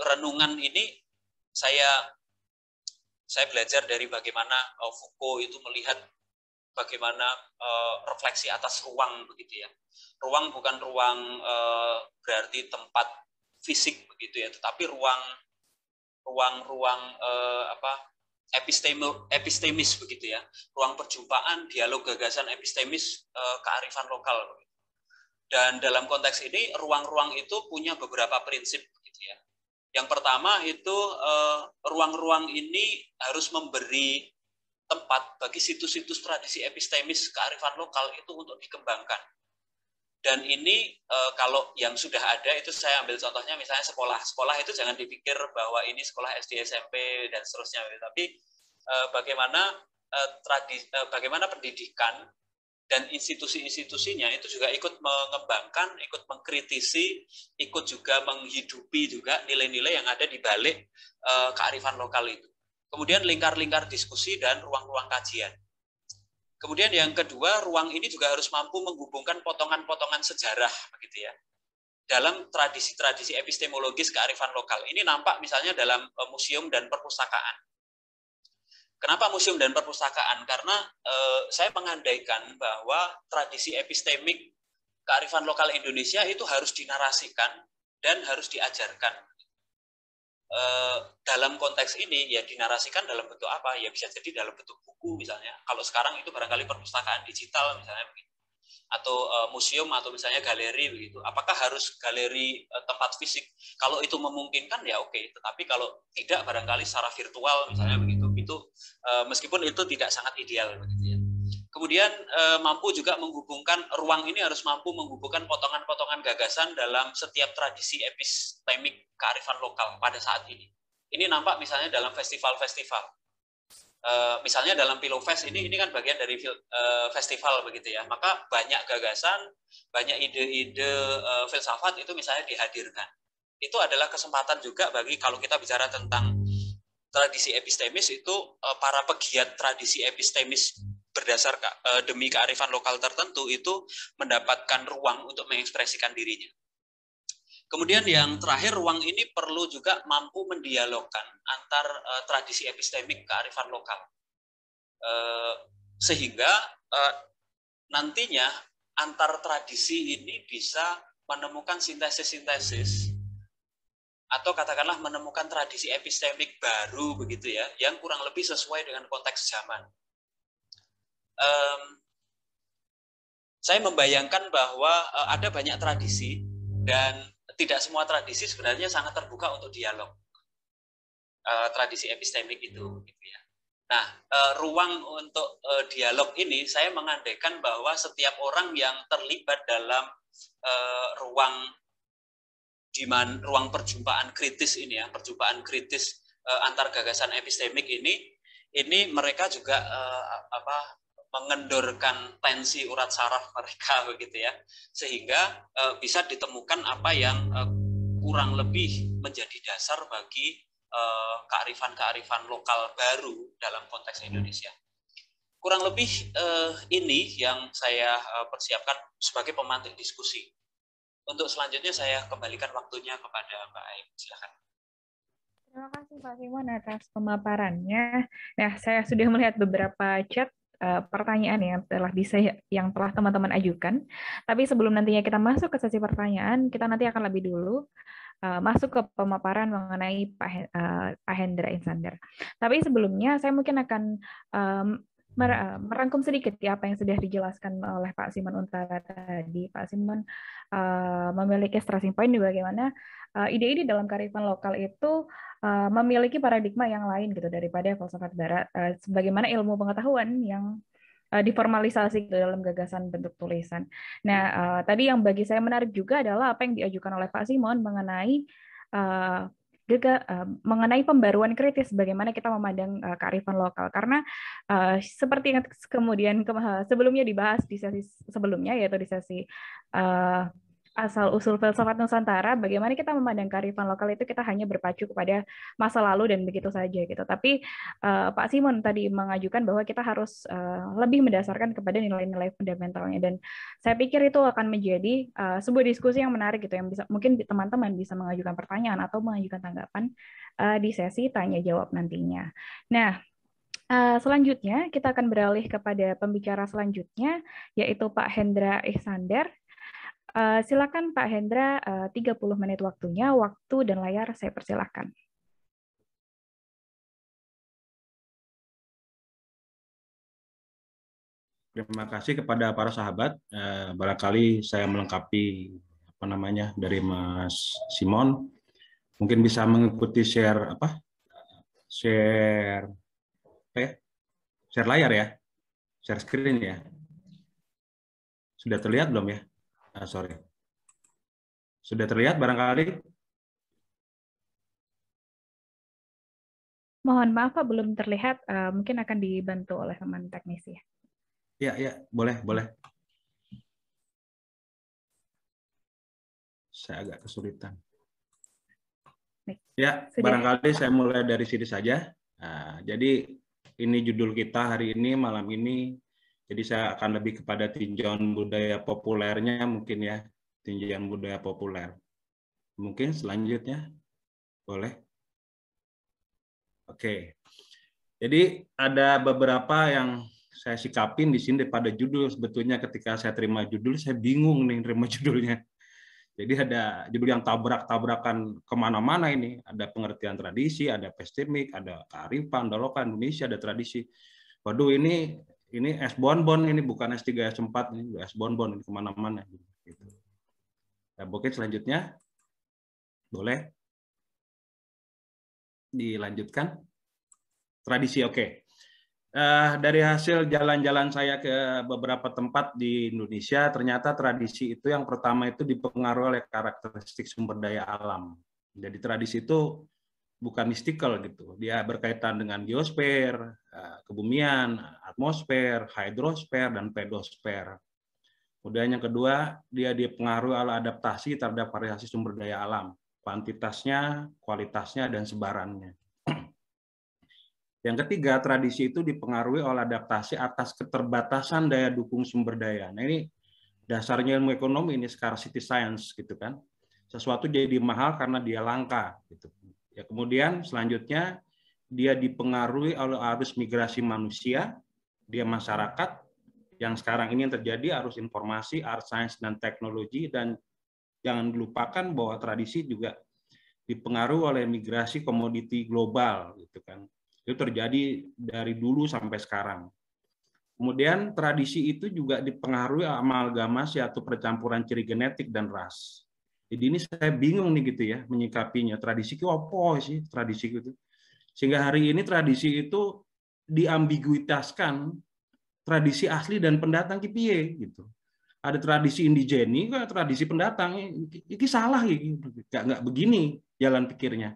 renungan ini saya belajar dari bagaimana Foucault itu melihat bagaimana refleksi atas ruang begitu ya. Ruang bukan ruang berarti tempat fisik begitu ya, tetapi ruang epistemis begitu ya. Ruang perjumpaan, dialog gagasan epistemis kearifan lokal. Dan dalam konteks ini ruang-ruang itu punya beberapa prinsip begitu ya. Yang pertama itu ruang-ruang ini harus memberi tempat bagi situs-situs tradisi epistemis kearifan lokal itu untuk dikembangkan. Dan ini kalau yang sudah ada itu saya ambil contohnya misalnya sekolah. Sekolah itu jangan dipikir bahwa ini sekolah SD, SMP dan seterusnya, tapi bagaimana pendidikan dan institusi-institusinya itu juga ikut mengembangkan, ikut mengkritisi, ikut juga menghidupi juga nilai-nilai yang ada di balik kearifan lokal itu. Kemudian lingkar-lingkar diskusi dan ruang-ruang kajian. Kemudian yang kedua, ruang ini juga harus mampu menghubungkan potongan-potongan sejarah, begitu ya, dalam tradisi-tradisi epistemologis kearifan lokal. Ini nampak misalnya dalam museum dan perpustakaan. Kenapa museum dan perpustakaan? Karena saya mengandaikan bahwa tradisi epistemik kearifan lokal Indonesia itu harus dinarasikan dan harus diajarkan. Dalam konteks ini ya dinarasikan dalam bentuk apa? Ya bisa jadi dalam bentuk buku misalnya. Kalau sekarang itu barangkali perpustakaan digital misalnya begitu. Atau museum atau misalnya galeri begitu. Apakah harus galeri tempat fisik? Kalau itu memungkinkan ya oke. Tetapi kalau tidak barangkali secara virtual misalnya begitu. Itu meskipun itu tidak sangat ideal begitu ya. Kemudian mampu juga menghubungkan, ruang ini harus mampu menghubungkan potongan-potongan gagasan dalam setiap tradisi epistemik kearifan lokal pada saat ini. Ini nampak misalnya dalam festival-festival. Misalnya dalam Pilofest ini kan bagian dari festival begitu ya. Maka banyak gagasan, banyak ide-ide filsafat itu misalnya dihadirkan. Itu adalah kesempatan juga bagi kalau kita bicara tentang tradisi epistemis itu para pegiat tradisi epistemis berdasar demi kearifan lokal tertentu itu mendapatkan ruang untuk mengekspresikan dirinya. Kemudian yang terakhir, ruang ini perlu juga mampu mendialogkan antar tradisi epistemik kearifan lokal. Sehingga nantinya antar tradisi ini bisa menemukan sintesis-sintesis atau katakanlah menemukan tradisi epistemik baru begitu ya, yang kurang lebih sesuai dengan konteks zaman. Saya membayangkan bahwa ada banyak tradisi dan tidak semua tradisi sebenarnya sangat terbuka untuk dialog. Tradisi epistemik itu gitu ya. Nah, ruang untuk dialog ini saya mengandaikan bahwa setiap orang yang terlibat dalam ruang perjumpaan kritis ini ya, perjumpaan kritis antar gagasan epistemik ini mereka juga mengendorkan tensi urat saraf mereka begitu ya, sehingga bisa ditemukan apa yang kurang lebih menjadi dasar bagi kearifan-kearifan lokal baru dalam konteks Indonesia. Kurang lebih ini yang saya persiapkan sebagai pemantik diskusi. Untuk selanjutnya saya kembalikan waktunya kepada Mbak Aim. Silakan. Terima kasih Pak Simon atas pemaparannya. Nah, saya sudah melihat beberapa chat pertanyaan yang telah teman-teman ajukan. Tapi sebelum nantinya kita masuk ke sesi pertanyaan, kita nanti akan lebih dulu masuk ke pemaparan mengenai Pak Hendra Insander. Tapi sebelumnya saya mungkin akan merangkum sedikit ya apa yang sudah dijelaskan oleh Pak Simon Untara tadi. Pak Simon memiliki stressing point di bagaimana ide-ide dalam kearifan lokal itu memiliki paradigma yang lain gitu daripada filsafat barat, sebagaimana ilmu pengetahuan yang diformalisasi dalam gagasan bentuk tulisan. Nah, tadi yang bagi saya menarik juga adalah apa yang diajukan oleh Pak Simon mengenai mengenai pembaruan kritis, bagaimana kita memandang kearifan lokal. Karena seperti yang kemudian sebelumnya dibahas di sesi sebelumnya, yaitu di sesi asal-usul filsafat Nusantara, bagaimana kita memandang kearifan lokal itu kita hanya berpacu kepada masa lalu dan begitu saja gitu. Tapi Pak Simon tadi mengajukan bahwa kita harus lebih mendasarkan kepada nilai-nilai fundamentalnya, dan saya pikir itu akan menjadi sebuah diskusi yang menarik gitu, yang bisa mungkin teman-teman bisa mengajukan pertanyaan atau mengajukan tanggapan di sesi tanya jawab nantinya. Nah, selanjutnya kita akan beralih kepada pembicara selanjutnya, yaitu Pak Hendra Ihsander. Silakan Pak Hendra, 30 menit waktunya, waktu dan layar saya persilahkan. Terima kasih kepada para sahabat. Barangkali saya melengkapi dari Mas Simon. Mungkin bisa mengikuti share share layar ya, share screen ya. Sudah terlihat belum ya? Sorry. Sudah terlihat barangkali? Mohon maaf Pak, belum terlihat. Mungkin akan dibantu oleh teman teknisi. Ya, boleh. Saya agak kesulitan. Ya, barangkali saya mulai dari sini saja. Nah, jadi ini judul kita hari ini, malam ini. Jadi saya akan lebih kepada tinjauan budaya populernya mungkin ya, tinjauan budaya populer. Mungkin selanjutnya, boleh? Oke. Jadi ada beberapa yang saya sikapin di sini daripada judul. Sebetulnya ketika saya terima judul, saya bingung nih terima judulnya. Jadi ada judul yang tabrak-tabrakan kemana-mana ini. Ada pengertian tradisi, ada epistemik, ada kearifan, ada lokal Indonesia, ada tradisi. Waduh, ini S bonbon, ini bukan S3 S4, ini S bonbon, ini kemana-mana. Gitu. Nah, mungkin selanjutnya, boleh dilanjutkan. Tradisi, oke. Dari hasil jalan-jalan saya ke beberapa tempat di Indonesia, ternyata tradisi itu yang pertama itu dipengaruhi oleh karakteristik sumber daya alam. Jadi tradisi itu bukan mistikal gitu, dia berkaitan dengan geosfer, kebumian, atmosfer, hidrosfer, dan pedosfer. Kemudian yang kedua, dia dipengaruhi oleh adaptasi terhadap variasi sumber daya alam, kuantitasnya, kualitasnya, dan sebarannya. Yang ketiga, tradisi itu dipengaruhi oleh adaptasi atas keterbatasan daya dukung sumber daya. Nah, ini dasarnya ilmu ekonomi, ini scarcity science gitu kan. Sesuatu jadi mahal karena dia langka gitu. Ya, kemudian selanjutnya dia dipengaruhi oleh arus migrasi manusia, dia masyarakat yang sekarang ini yang terjadi arus informasi, art science dan teknologi, dan jangan dilupakan bahwa tradisi juga dipengaruhi oleh migrasi komoditi global gitu kan. Itu terjadi dari dulu sampai sekarang. Kemudian tradisi itu juga dipengaruhi amalgamasi atau percampuran ciri genetik dan ras. Jadi ini saya bingung nih gitu ya menyikapinya. Tradisi itu apa sih tradisi itu? Sehingga hari ini tradisi itu diambiguitaskan tradisi asli dan pendatang kipiye gitu. Ada tradisi indigeni, tradisi pendatang. Ini salah gitu. Nggak begini jalan pikirnya.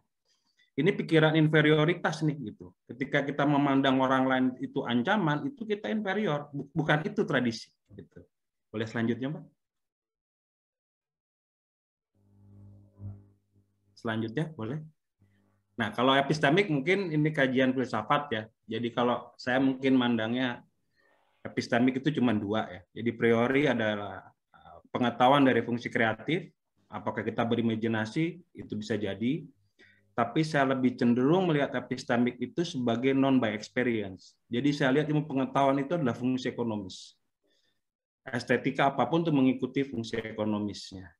Ini pikiran inferioritas nih gitu. Ketika kita memandang orang lain itu ancaman, itu kita inferior, bukan itu tradisi. Gitu. Boleh selanjutnya, Pak? Selanjutnya, boleh. Nah, kalau epistemik mungkin ini kajian filsafat ya. Jadi kalau saya mungkin mandangnya epistemik itu cuma dua ya. Jadi priori adalah pengetahuan dari fungsi kreatif, Apakah kita berimajinasi? Itu bisa jadi. Tapi saya lebih cenderung melihat epistemik itu sebagai non-by experience. Jadi saya lihat ilmu pengetahuan itu adalah fungsi ekonomis. Estetika apapun itu mengikuti fungsi ekonomisnya.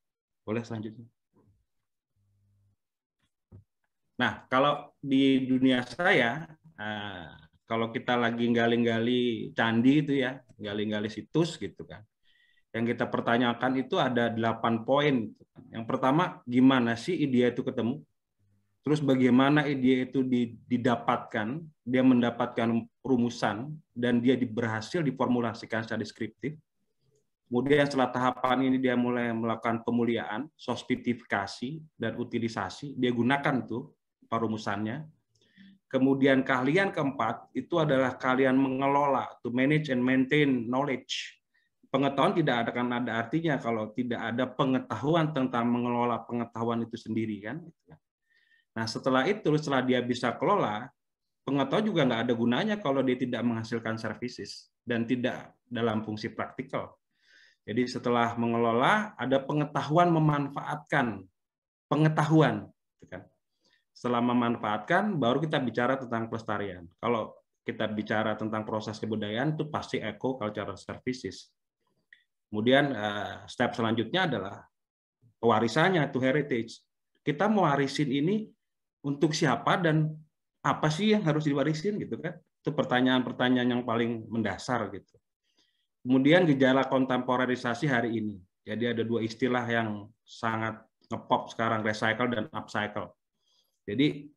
Boleh selanjutnya. Nah, kalau di dunia saya, kalau kita lagi gali-gali candi itu ya, gali-gali situs gitu kan. Yang kita pertanyakan itu ada 8 poin. Yang pertama, gimana sih ide itu ketemu? Terus bagaimana ide itu didapatkan, dia mendapatkan rumusan, dan dia berhasil diformulasikan secara deskriptif. Kemudian setelah tahapan ini dia mulai melakukan pemuliaan, sofistikasi, dan utilisasi. Dia gunakan tuh rumusannya. Kemudian keahlian keempat itu adalah keahlian mengelola, to manage and maintain knowledge. Pengetahuan tidak akan ada artinya kalau tidak ada pengetahuan tentang mengelola pengetahuan itu sendiri kan. Nah, setelah dia bisa kelola, pengetahuan juga nggak ada gunanya kalau dia tidak menghasilkan services dan tidak dalam fungsi praktikal. Jadi setelah mengelola, ada pengetahuan memanfaatkan pengetahuan. Setelah memanfaatkan, baru kita bicara tentang pelestarian. Kalau kita bicara tentang proses kebudayaan, itu pasti eco-cultural services. Kemudian step selanjutnya adalah pewarisannya, to heritage. Kita mewarisin ini untuk siapa dan apa sih yang harus diwarisin gitu kan? Itu pertanyaan-pertanyaan yang paling mendasar gitu. Kemudian gejala kontemporerisasi hari ini. Jadi ada 2 istilah yang sangat ngepop sekarang, recycle dan upcycle. Jadi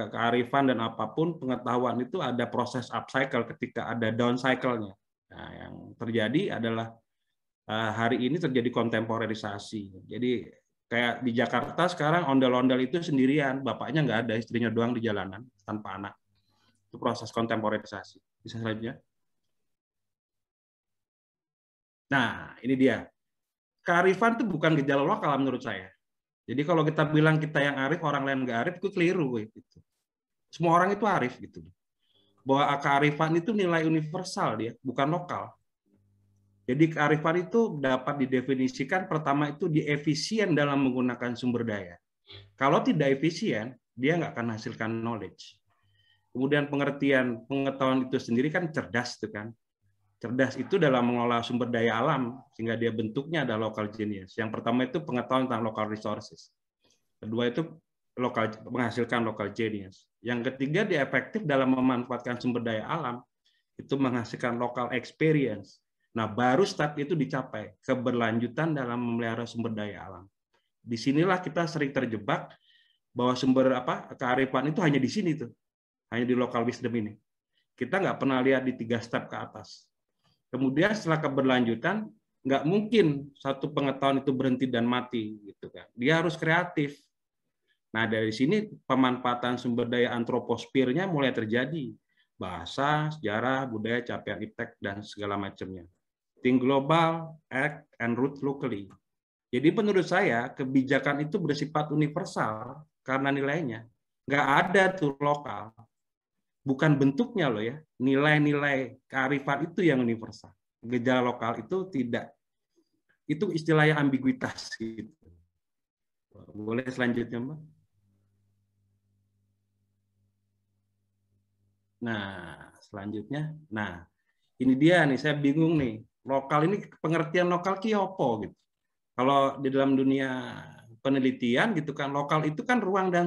kearifan dan apapun pengetahuan itu ada proses upcycle ketika ada downcycle-nya. Nah, yang terjadi adalah hari ini terjadi kontemporerisasi. Jadi kayak di Jakarta sekarang ondel-ondel itu sendirian, bapaknya nggak ada, istrinya doang di jalanan tanpa anak. Itu proses kontemporerisasi. Bisa selanjutnya. Nah, ini dia. Kearifan itu bukan gejala lokal menurut saya. Jadi kalau kita bilang kita yang arif, orang lain nggak arif, itu keliru. Gitu. Semua orang itu arif. Gitu. Bahwa kearifan itu nilai universal, dia bukan lokal. Jadi kearifan itu dapat didefinisikan pertama itu dia efisien dalam menggunakan sumber daya. Kalau tidak efisien, dia nggak akan hasilkan knowledge. Kemudian pengertian pengetahuan itu sendiri kan cerdas, itu kan. Cerdas itu dalam mengelola sumber daya alam sehingga dia bentuknya ada local genius. Yang pertama itu pengetahuan tentang local resources. Kedua itu menghasilkan local genius. Yang ketiga dia efektif dalam memanfaatkan sumber daya alam itu menghasilkan local experience. Nah, baru step itu dicapai, keberlanjutan dalam memelihara sumber daya alam. Disinilah kita sering terjebak bahwa sumber kearifan itu hanya di sini tuh, hanya di local wisdom ini. Kita nggak pernah lihat di 3 step ke atas. Kemudian setelah keberlanjutan, nggak mungkin satu pengetahuan itu berhenti dan mati, gitu kan? Dia harus kreatif. Nah, dari sini pemanfaatan sumber daya antroposfernya mulai terjadi, bahasa, sejarah, budaya, capaian iptek dan segala macamnya. Think global, act and root locally. Jadi menurut saya kebijakan itu bersifat universal karena nilainya. Nggak ada tuh lokal. Bukan bentuknya loh ya. Nilai-nilai kearifan itu yang universal. Gejala lokal itu tidak. Itu istilahnya ambiguitas. Gitu. Boleh selanjutnya, Mbak? Nah, selanjutnya. Nah, ini dia nih, saya bingung nih. Lokal ini pengertian lokal ki opo gitu. Kalau di dalam dunia penelitian gitu kan, lokal itu kan ruang dan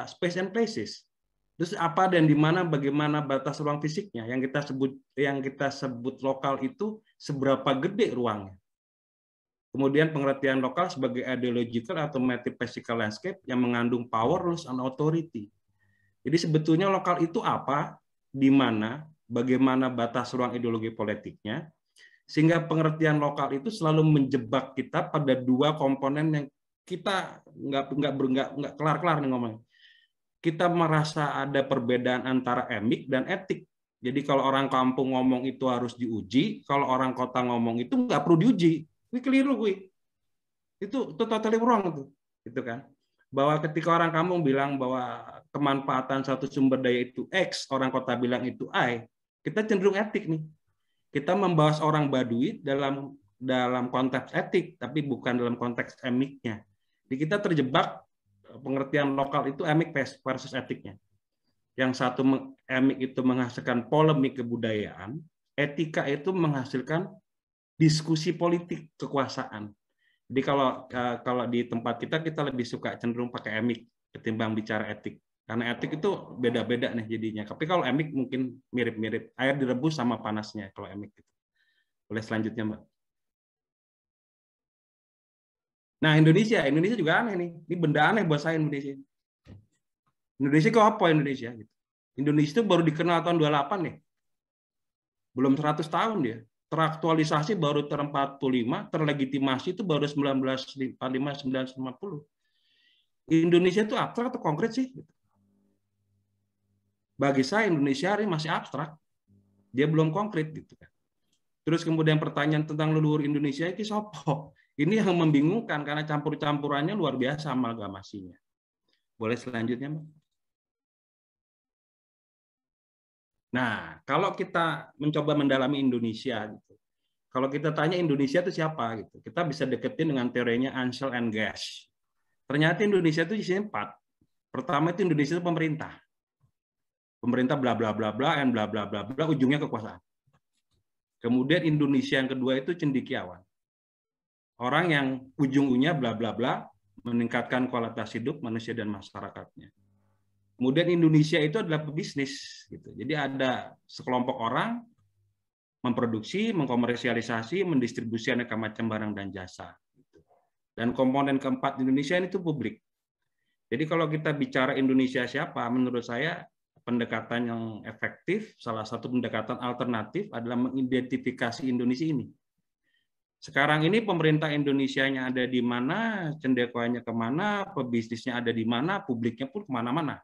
space and places. Terus apa dan di mana, bagaimana batas ruang fisiknya? Yang kita sebut lokal itu seberapa gede ruangnya. Kemudian pengertian lokal sebagai ideological atau metaphysical landscape yang mengandung power, rules, and authority. Jadi sebetulnya lokal itu apa, di mana, bagaimana batas ruang ideologi politiknya, sehingga pengertian lokal itu selalu menjebak kita pada 2 komponen yang kita nggak kelar-kelar nih ngomong. Kita merasa ada perbedaan antara emik dan etik. Jadi kalau orang kampung ngomong itu harus diuji, kalau orang kota ngomong itu nggak perlu diuji. Ini keliru, gue. Itu totally wrong tuh, gitu kan? Bahwa ketika orang kampung bilang bahwa kemanfaatan satu sumber daya itu X, orang kota bilang itu Y, kita cenderung etik nih. Kita membahas orang Baduy dalam konteks etik, tapi bukan dalam konteks emiknya. Di kita terjebak pengertian lokal itu emik versus etiknya. Yang satu emik itu menghasilkan polemik kebudayaan, etika itu menghasilkan diskusi politik kekuasaan. Jadi kalau di tempat kita lebih suka cenderung pakai emik ketimbang bicara etik. Karena etik itu beda-beda nih jadinya. Tapi kalau emik mungkin mirip-mirip. Air direbus sama panasnya kalau emik. Boleh selanjutnya, Mbak. Nah, Indonesia juga aneh nih. Ini benda aneh buat saya Indonesia. Indonesia kok apa Indonesia? Indonesia itu baru dikenal tahun 28 nih. Belum 100 tahun dia. Teraktualisasi baru 45, terlegitimasi itu baru 1945-1950. Indonesia itu abstrak atau konkret sih? Bagi saya Indonesia hari masih abstrak, dia belum konkret gitu kan. Terus kemudian pertanyaan tentang leluhur Indonesia itu sopo. Ini yang membingungkan karena campur-campurannya luar biasa amalgamasinya. Boleh selanjutnya, Mbak? Nah, kalau kita mencoba mendalami Indonesia gitu. Kalau kita tanya Indonesia itu siapa gitu. Kita bisa deketin dengan teorinya Ansel and Gash. Ternyata Indonesia itu isinya 4. Pertama itu Indonesia itu pemerintah. Pemerintah bla bla bla bla and bla bla bla bla ujungnya kekuasaan. Kemudian Indonesia yang kedua itu cendekiawan. Orang yang ujung-ujungnya bla bla bla meningkatkan kualitas hidup manusia dan masyarakatnya. Kemudian Indonesia itu adalah pebisnis gitu. Jadi ada sekelompok orang memproduksi, mengkomersialisasi, mendistribusikan aneka macam barang dan jasa. Dan komponen keempat Indonesia itu publik. Jadi kalau kita bicara Indonesia siapa, menurut saya pendekatan yang efektif, salah satu pendekatan alternatif adalah mengidentifikasi Indonesia ini. Sekarang ini pemerintah Indonesianya ada di mana, cendekiawannya kemana, pebisnisnya ada di mana, publiknya pun kemana-mana.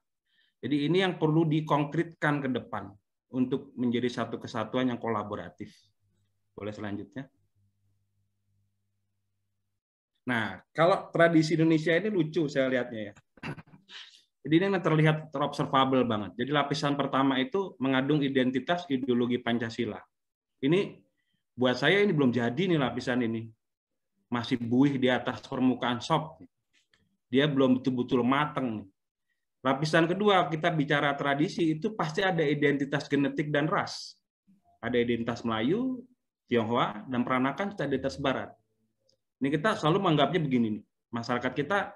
Jadi ini yang perlu dikonkretkan ke depan untuk menjadi satu kesatuan yang kolaboratif. Boleh selanjutnya. Nah, kalau tradisi Indonesia ini lucu saya lihatnya ya. Jadi ini terlihat terobservable banget. Jadi lapisan pertama itu mengandung identitas ideologi Pancasila. Ini buat saya ini belum jadi nih lapisan ini. Masih buih di atas permukaan sop. Dia belum betul-betul mateng. Lapisan kedua kita bicara tradisi itu pasti ada identitas genetik dan ras. Ada identitas Melayu, Tionghoa, dan peranakan kita identitas Barat. Ini kita selalu menganggapnya begini nih. Masyarakat kita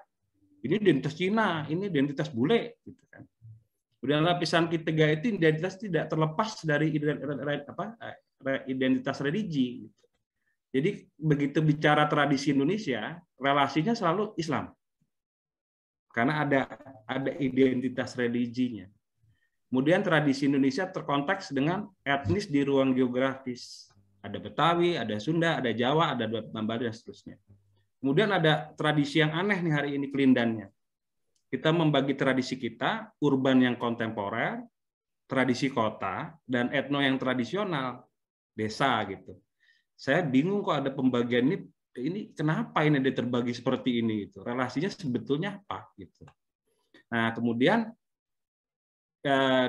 ini identitas Cina, ini identitas bule, gitu kan. Kemudian lapisan ketiga itu identitas tidak terlepas dari identitas religi. Jadi begitu bicara tradisi Indonesia, relasinya selalu Islam, karena ada identitas religinya. Kemudian tradisi Indonesia terkonteks dengan etnis di ruang geografis. Ada Betawi, ada Sunda, ada Jawa, ada Bambara, dan seterusnya. Kemudian ada tradisi yang aneh nih hari ini kelindannya. Kita membagi tradisi kita, urban yang kontemporer, tradisi kota, dan etno yang tradisional, desa gitu. Saya bingung kok ada pembagian ini kenapa ini dia terbagi seperti ini gitu. Relasinya sebetulnya apa gitu. Nah, kemudian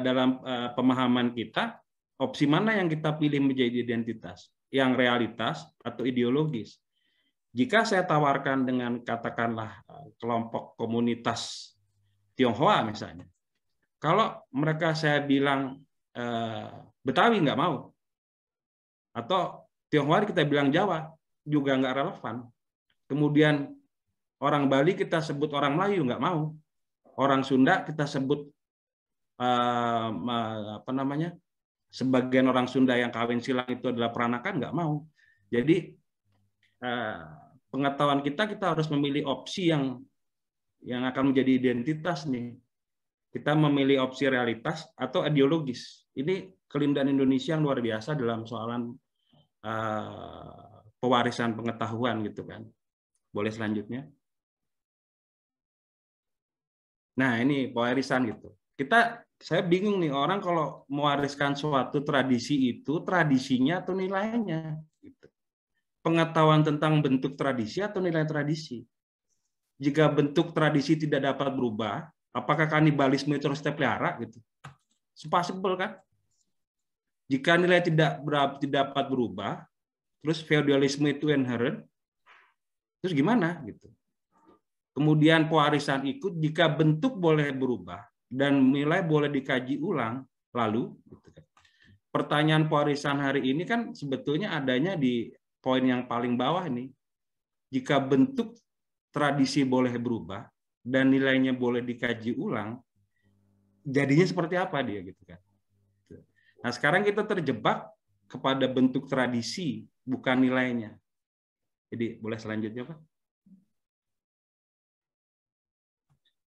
dalam pemahaman kita, opsi mana yang kita pilih menjadi identitas? Yang realitas atau ideologis? Jika saya tawarkan dengan katakanlah kelompok komunitas Tionghoa misalnya, kalau mereka saya bilang Betawi nggak mau, atau Tionghoa kita bilang Jawa juga nggak relevan. Kemudian orang Bali kita sebut orang Melayu nggak mau, orang Sunda kita sebut sebagian orang Sunda yang kawin silang itu adalah peranakan nggak mau. Jadi pengetahuan kita harus memilih opsi yang akan menjadi identitas nih. Kita memilih opsi realitas atau ideologis. Ini kelindahan Indonesia yang luar biasa dalam soalan pewarisan pengetahuan gitu kan. Boleh selanjutnya. Nah ini pewarisan gitu. Saya bingung nih orang kalau mewariskan suatu tradisi itu tradisinya atau nilainya. Gitu. Pengetahuan tentang bentuk tradisi atau nilai tradisi. Jika bentuk tradisi tidak dapat berubah, apakah kanibalisme itu harus dipelihara gitu? Possible kan? Jika nilai tidak dapat berubah, terus feodalisme itu inherent, terus gimana gitu? Kemudian pewarisan ikut jika bentuk boleh berubah dan nilai boleh dikaji ulang. Lalu, pertanyaan pewarisan hari ini kan sebetulnya adanya di poin yang paling bawah nih. Jika bentuk tradisi boleh berubah dan nilainya boleh dikaji ulang, jadinya seperti apa dia gitu kan. Nah, sekarang kita terjebak kepada bentuk tradisi, bukan nilainya. Jadi boleh selanjutnya, Pak?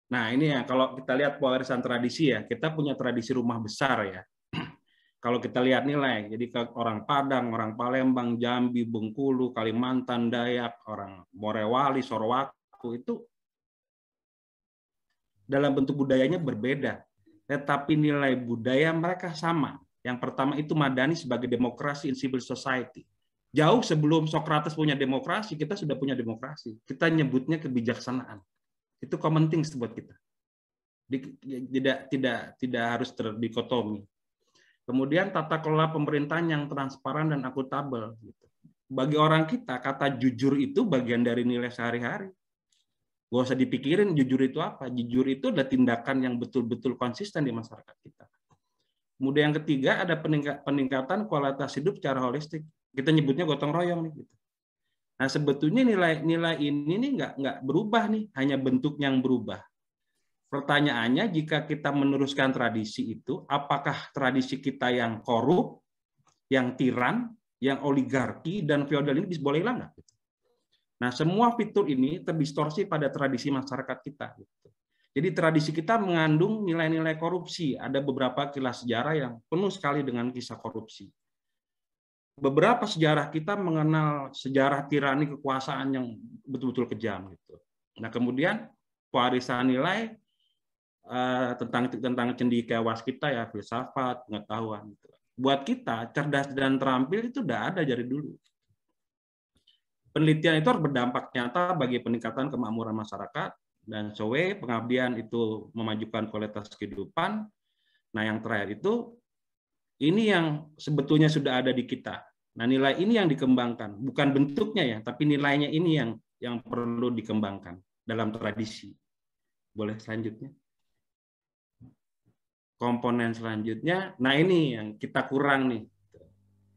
Nah, ini ya kalau kita lihat pewarisan tradisi ya, kita punya tradisi rumah besar ya. Kalau kita lihat nilai, jadi orang Padang, orang Palembang, Jambi, Bengkulu, Kalimantan, Dayak, orang Morewali, Sorowako itu dalam bentuk budayanya berbeda, tetapi nilai budaya mereka sama. Yang pertama itu Madani sebagai demokrasi in civil society. Jauh sebelum Socrates punya demokrasi, kita sudah punya demokrasi. Kita nyebutnya kebijaksanaan. Itu common things buat kita. Tidak harus terdikotomi. Kemudian tata kelola pemerintahan yang transparan dan akuntabel. Bagi orang kita, kata jujur itu bagian dari nilai sehari-hari. Gak usah dipikirin jujur itu apa. Jujur itu adalah tindakan yang betul-betul konsisten di masyarakat kita. Kemudian yang ketiga ada peningkatan kualitas hidup secara holistik. Kita nyebutnya gotong royong nih. Nah sebetulnya nilai ini nih nggak berubah nih, hanya bentuk yang berubah. Pertanyaannya jika kita meneruskan tradisi itu, apakah tradisi kita yang korup, yang tiran, yang oligarki dan feodal ini bisa boleh hilang nggak? Nah semua fitur ini terdistorsi pada tradisi masyarakat kita. Jadi tradisi kita mengandung nilai-nilai korupsi. Ada beberapa kilas sejarah yang penuh sekali dengan kisah korupsi. Beberapa sejarah kita mengenal sejarah tirani kekuasaan yang betul-betul kejam. Nah kemudian pewarisan nilai tentang cendekia waskita ya, filsafat, pengetahuan. Buat kita cerdas dan terampil itu udah ada dari dulu. Penelitian itu harus berdampak nyata bagi peningkatan kemakmuran masyarakat. Dan pengabdian itu memajukan kualitas kehidupan. Nah, yang terakhir itu, ini yang sebetulnya sudah ada di kita. Nah, nilai ini yang dikembangkan. Bukan bentuknya ya, tapi nilainya ini yang perlu dikembangkan dalam tradisi. Boleh selanjutnya? Komponen selanjutnya, nah ini yang kita kurang nih.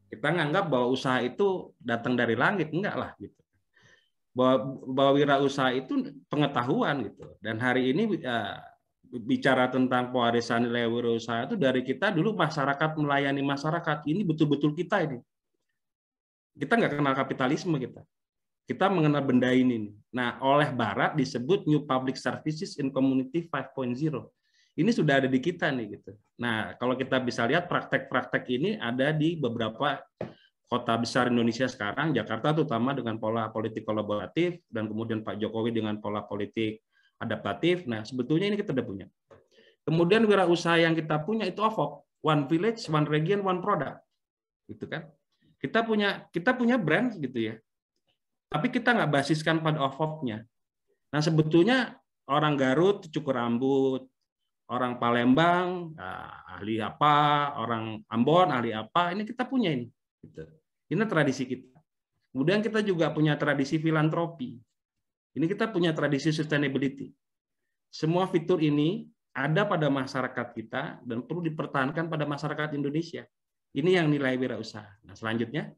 Kita nganggap bahwa usaha itu datang dari langit, enggak lah gitu. Bahwa wirausaha itu pengetahuan gitu. Dan hari ini bicara tentang pewarisan nilai wirausaha itu dari kita dulu masyarakat melayani masyarakat. Ini betul-betul kita ini. Kita nggak kenal kapitalisme kita. Kita mengenal benda ini. Nah, oleh Barat disebut New Public Services in Community 5.0. Ini sudah ada di kita nih gitu. Nah, kalau kita bisa lihat praktek-praktek ini ada di beberapa kota besar Indonesia sekarang, Jakarta terutama dengan pola politik kolaboratif, dan kemudian Pak Jokowi dengan pola politik adaptatif. Nah, sebetulnya ini kita sudah punya. Kemudian wirausaha yang kita punya itu OVOP, One Village, One Region, One Product. Gitu kan? Kita punya brand gitu ya. Tapi kita nggak basiskan pada OVOP-nya. Nah, sebetulnya orang Garut cukur rambut, orang Palembang ahli apa, orang Ambon ahli apa, ini kita punya ini. Gitu. Ini tradisi kita. Kemudian kita juga punya tradisi filantropi. Ini kita punya tradisi sustainability. Semua fitur ini ada pada masyarakat kita dan perlu dipertahankan pada masyarakat Indonesia. Ini yang nilai wirausaha. Nah, selanjutnya.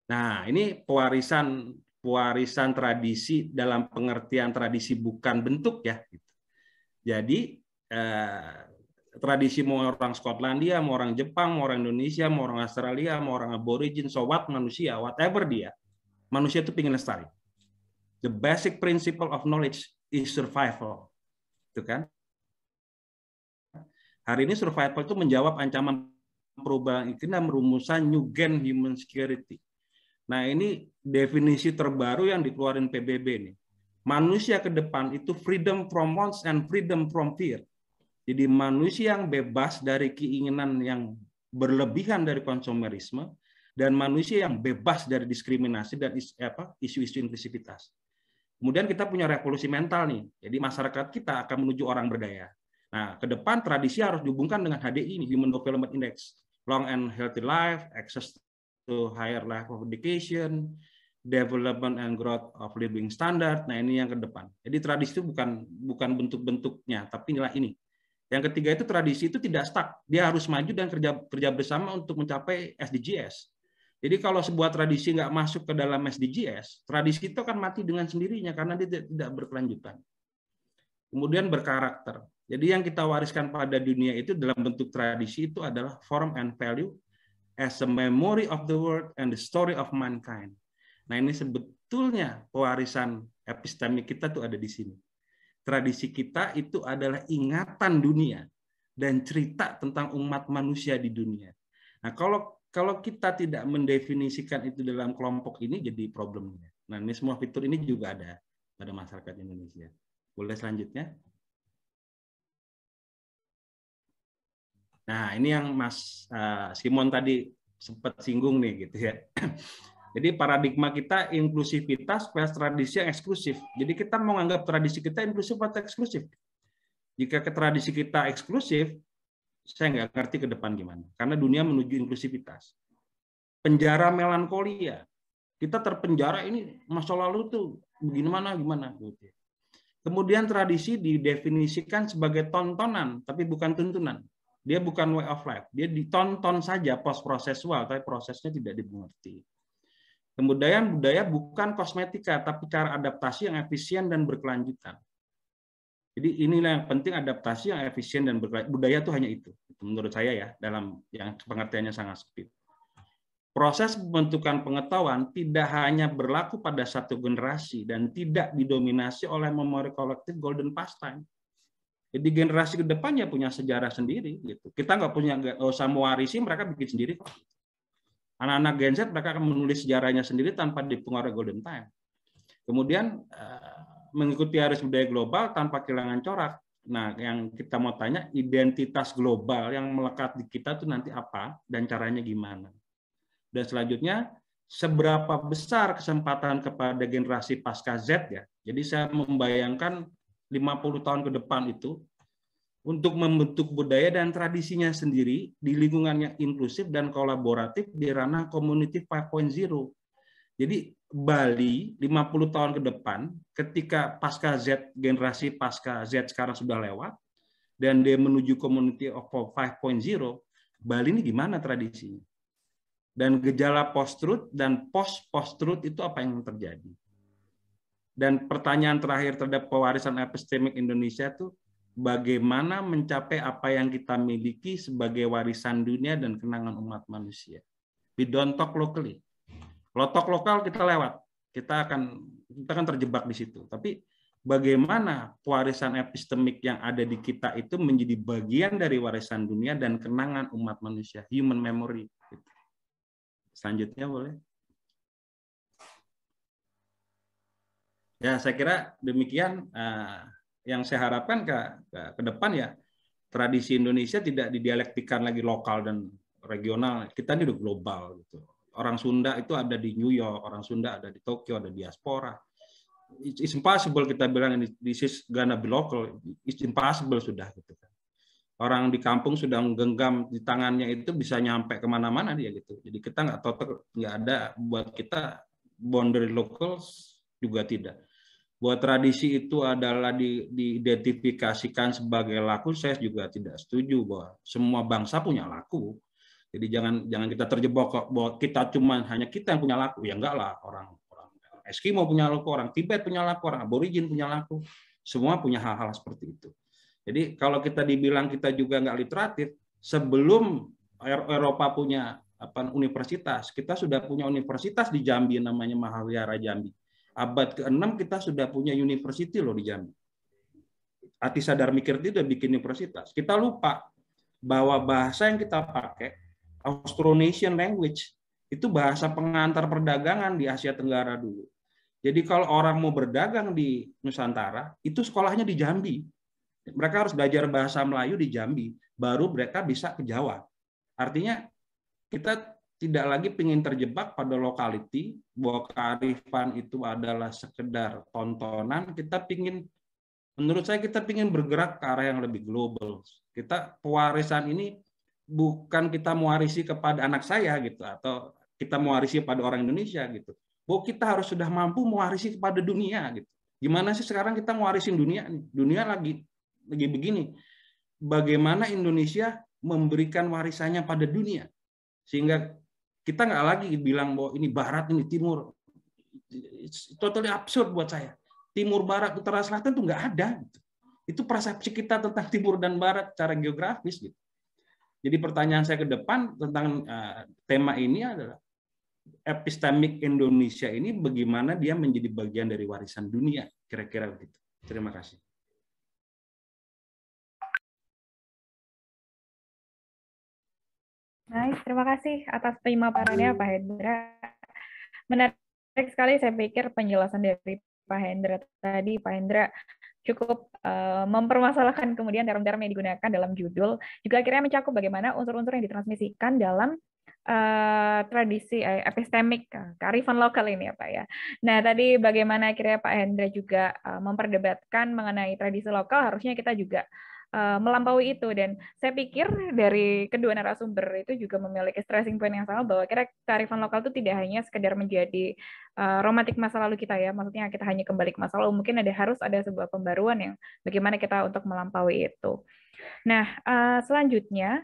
Nah, ini pewarisan tradisi dalam pengertian tradisi bukan bentuk ya. Jadi tradisi mau orang Skotlandia, mau orang Jepang, mau orang Indonesia, mau orang Australia, mau orang aborigin, so what, manusia, whatever dia, manusia itu ingin lestari. The basic principle of knowledge is survival, itu kan? Hari ini survival itu menjawab ancaman perubahan iklim dan rumusan New Gen Human Security. Nah ini definisi terbaru yang dikeluarin PBB nih. Manusia ke depan itu freedom from wants and freedom from fear. Jadi manusia yang bebas dari keinginan yang berlebihan dari konsumerisme dan manusia yang bebas dari diskriminasi dan isu-isu inklusivitas. Kemudian kita punya revolusi mental nih. Jadi masyarakat kita akan menuju orang berdaya. Nah, ke depan tradisi harus dihubungkan dengan HDI, Human Development Index, long and healthy life, access to higher level of education, development and growth of living standard. Nah, ini yang ke depan. Jadi tradisi itu bukan bentuk-bentuknya, tapi inilah ini. Yang ketiga itu tradisi itu tidak stuck. Dia harus maju dan kerja bersama untuk mencapai SDGs. Jadi kalau sebuah tradisi nggak masuk ke dalam SDGs, tradisi itu akan mati dengan sendirinya karena dia tidak berkelanjutan. Kemudian berkarakter. Jadi yang kita wariskan pada dunia itu dalam bentuk tradisi itu adalah form and value as a memory of the world and the story of mankind. Nah, ini sebetulnya pewarisan epistemik kita tuh ada di sini. Tradisi kita itu adalah ingatan dunia dan cerita tentang umat manusia di dunia. Nah, kalau kita tidak mendefinisikan itu dalam kelompok ini, jadi problemnya. Nah, ini semua fitur ini juga ada pada masyarakat Indonesia. Boleh selanjutnya? Nah, ini yang Mas Simon tadi sempat singgung nih, gitu ya. Jadi paradigma kita inklusivitas plus tradisi yang eksklusif. Jadi kita mau anggap tradisi kita inklusif atau eksklusif. Jika ke tradisi kita eksklusif, saya nggak ngerti ke depan gimana. Karena dunia menuju inklusivitas. Penjara melankolia. Kita terpenjara ini masa lalu tuh gimana. Kemudian tradisi didefinisikan sebagai tontonan, tapi bukan tuntunan. Dia bukan way of life. Dia ditonton saja post-prosesual, tapi prosesnya tidak dimengerti. Kemudian budaya bukan kosmetika, tapi cara adaptasi yang efisien dan berkelanjutan. Jadi inilah yang penting, adaptasi yang efisien dan berkelanjutan. Budaya itu hanya itu, menurut saya ya, dalam yang pengertiannya sangat sempit. Proses pembentukan pengetahuan tidak hanya berlaku pada satu generasi dan tidak didominasi oleh memori kolektif golden pastime. Jadi generasi ke depannya punya sejarah sendiri. Gitu. Kita nggak usah mewarisi, mereka bikin sendiri kok. Anak-anak Gen Z mereka akan menulis sejarahnya sendiri tanpa dipengaruhi golden time. Kemudian mengikuti arus budaya global tanpa kehilangan corak. Nah, yang kita mau tanya, identitas global yang melekat di kita itu nanti apa dan caranya gimana? Dan selanjutnya, seberapa besar kesempatan kepada generasi pasca Z ya. Jadi saya membayangkan 50 tahun ke depan itu untuk membentuk budaya dan tradisinya sendiri di lingkungannya inklusif dan kolaboratif di ranah community 5.0. Jadi Bali 50 tahun ke depan ketika pasca Z, generasi pasca Z sekarang sudah lewat dan dia menuju community of 5.0, Bali ini gimana tradisinya? Dan gejala post-truth dan post-truth itu apa yang terjadi? Dan pertanyaan terakhir terhadap pewarisan epistemik Indonesia itu bagaimana mencapai apa yang kita miliki sebagai warisan dunia dan kenangan umat manusia. We don't talk locally. Kalau talk lokal kita lewat, kita akan terjebak di situ. Tapi bagaimana warisan epistemik yang ada di kita itu menjadi bagian dari warisan dunia dan kenangan umat manusia, human memory. Selanjutnya boleh. Ya, saya kira demikian. Yang saya harapkan ke depan ya, tradisi Indonesia tidak didialektikan lagi lokal dan regional. Kita ini udah global gitu. Orang Sunda itu ada di New York, orang Sunda ada di Tokyo, ada diaspora. It's impossible kita bilang this is gonna be local. It's impossible sudah gitu kan. Orang di kampung sudah menggenggam di tangannya itu bisa nyampe kemana-mana dia gitu. Jadi kita nggak ada buat kita boundary locals juga tidak. Buat tradisi itu adalah diidentifikasikan sebagai laku, saya juga tidak setuju bahwa semua bangsa punya laku. Jadi jangan kita terjebak bahwa kita hanya kita yang punya laku. Ya enggak lah, orang Eskimo punya laku, orang Tibet punya laku, orang Aborigin punya laku. Semua punya hal-hal seperti itu. Jadi kalau kita dibilang kita juga nggak literatif, sebelum Eropa punya universitas, kita sudah punya universitas di Jambi namanya Mahawihara Jambi. Abad ke-6 kita sudah punya university loh di Jambi. Ati Sadar Mikir itu udah bikin universitas. Kita lupa bahwa bahasa yang kita pakai, Austronesian language, itu bahasa pengantar perdagangan di Asia Tenggara dulu. Jadi kalau orang mau berdagang di Nusantara, itu sekolahnya di Jambi. Mereka harus belajar bahasa Melayu di Jambi, baru mereka bisa ke Jawa. Artinya kita tidak lagi ingin terjebak pada lokality, bahwa kearifan itu adalah sekedar tontonan. Menurut saya kita ingin bergerak ke arah yang lebih global. Kita pewarisan ini bukan kita mewarisi kepada anak saya gitu, atau kita mewarisi pada orang Indonesia gitu. bahwa kita harus sudah mampu mewarisi kepada dunia gitu. Gimana sih sekarang kita mewarisin dunia nih? Dunia lagi begini. Bagaimana Indonesia memberikan warisannya pada dunia sehingga kita nggak lagi bilang bahwa ini barat, ini timur. It's totally absurd buat saya. Timur, barat, utara, selatan itu nggak ada. Itu persepsi kita tentang timur dan barat secara geografis. Gitu. Jadi pertanyaan saya ke depan tentang tema ini adalah epistemik Indonesia ini bagaimana dia menjadi bagian dari warisan dunia. Kira-kira begitu. Terima kasih. Nice, terima kasih atas pemaparannya Pak Hendra. Menarik sekali, saya pikir penjelasan dari Pak Hendra tadi. Pak Hendra cukup mempermasalahkan kemudian term-term yang digunakan dalam judul, juga akhirnya mencakup bagaimana unsur-unsur yang ditransmisikan dalam tradisi epistemik kearifan lokal ini ya Pak ya. Nah tadi bagaimana akhirnya Pak Hendra juga memperdebatkan mengenai tradisi lokal, harusnya kita juga melampaui itu, dan saya pikir dari kedua narasumber itu juga memiliki stressing point yang sama bahwa kira kearifan lokal itu tidak hanya sekedar menjadi romantik masa lalu kita ya, maksudnya kita hanya kembali ke masa lalu, mungkin harus ada sebuah pembaruan yang bagaimana kita untuk melampaui itu. Nah selanjutnya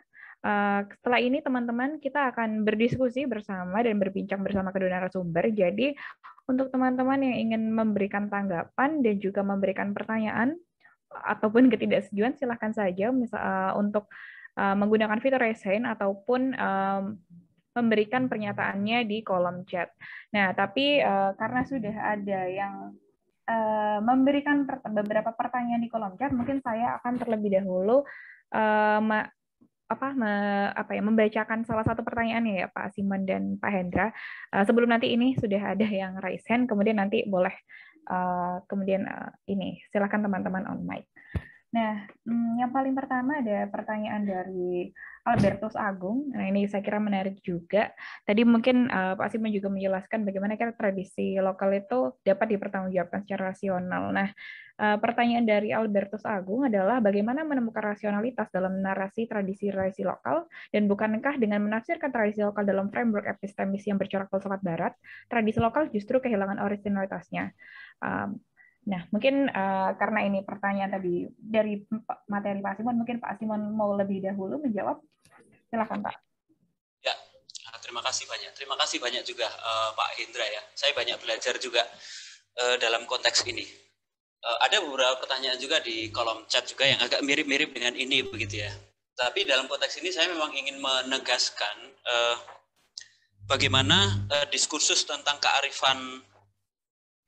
setelah ini teman-teman kita akan berdiskusi bersama dan berbincang bersama kedua narasumber. Jadi untuk teman-teman yang ingin memberikan tanggapan dan juga memberikan pertanyaan ataupun ketidaksetujuan, silahkan saja untuk menggunakan fitur raise hand ataupun memberikan pernyataannya di kolom chat. Nah, tapi karena sudah ada yang memberikan beberapa pertanyaan di kolom chat, mungkin saya akan terlebih dahulu membacakan salah satu pertanyaannya ya Pak Simon dan Pak Hendra. Sebelum nanti ini sudah ada yang raise hand, kemudian nanti boleh ini silakan teman-teman on mic. Nah, yang paling pertama ada pertanyaan dari Albertus Agung. Nah, ini saya kira menarik juga. Tadi mungkin Pak Simon juga menjelaskan bagaimana kira tradisi lokal itu dapat dipertanggungjawabkan secara rasional. Nah, pertanyaan dari Albertus Agung adalah bagaimana menemukan rasionalitas dalam narasi tradisi lokal, dan bukankah dengan menafsirkan tradisi lokal dalam framework epistemis yang bercorak filsafat barat, tradisi lokal justru kehilangan originalitasnya? Nah, mungkin karena ini pertanyaan tadi dari materi Pak Simon, mungkin Pak Simon mau lebih dahulu menjawab. Silakan Pak. Ya, terima kasih banyak. Terima kasih banyak juga Pak Hendra ya. Saya banyak belajar juga dalam konteks ini. Ada beberapa pertanyaan juga di kolom chat juga yang agak mirip-mirip dengan ini begitu ya. Tapi dalam konteks ini saya memang ingin menegaskan bagaimana diskursus tentang kearifan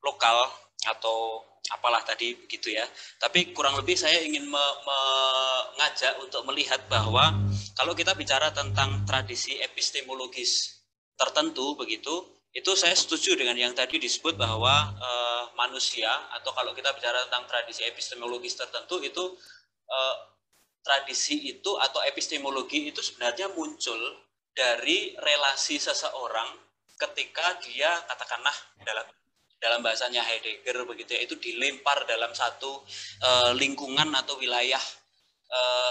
lokal atau apalah tadi begitu ya. Tapi kurang lebih saya ingin mengajak untuk melihat bahwa kalau kita bicara tentang tradisi epistemologis tertentu begitu, itu saya setuju dengan yang tadi disebut bahwa manusia, atau kalau kita bicara tentang tradisi epistemologis tertentu itu tradisi itu atau epistemologi itu sebenarnya muncul dari relasi seseorang ketika dia katakanlah dalam bahasanya Heidegger begitu ya, itu dilempar dalam satu lingkungan atau wilayah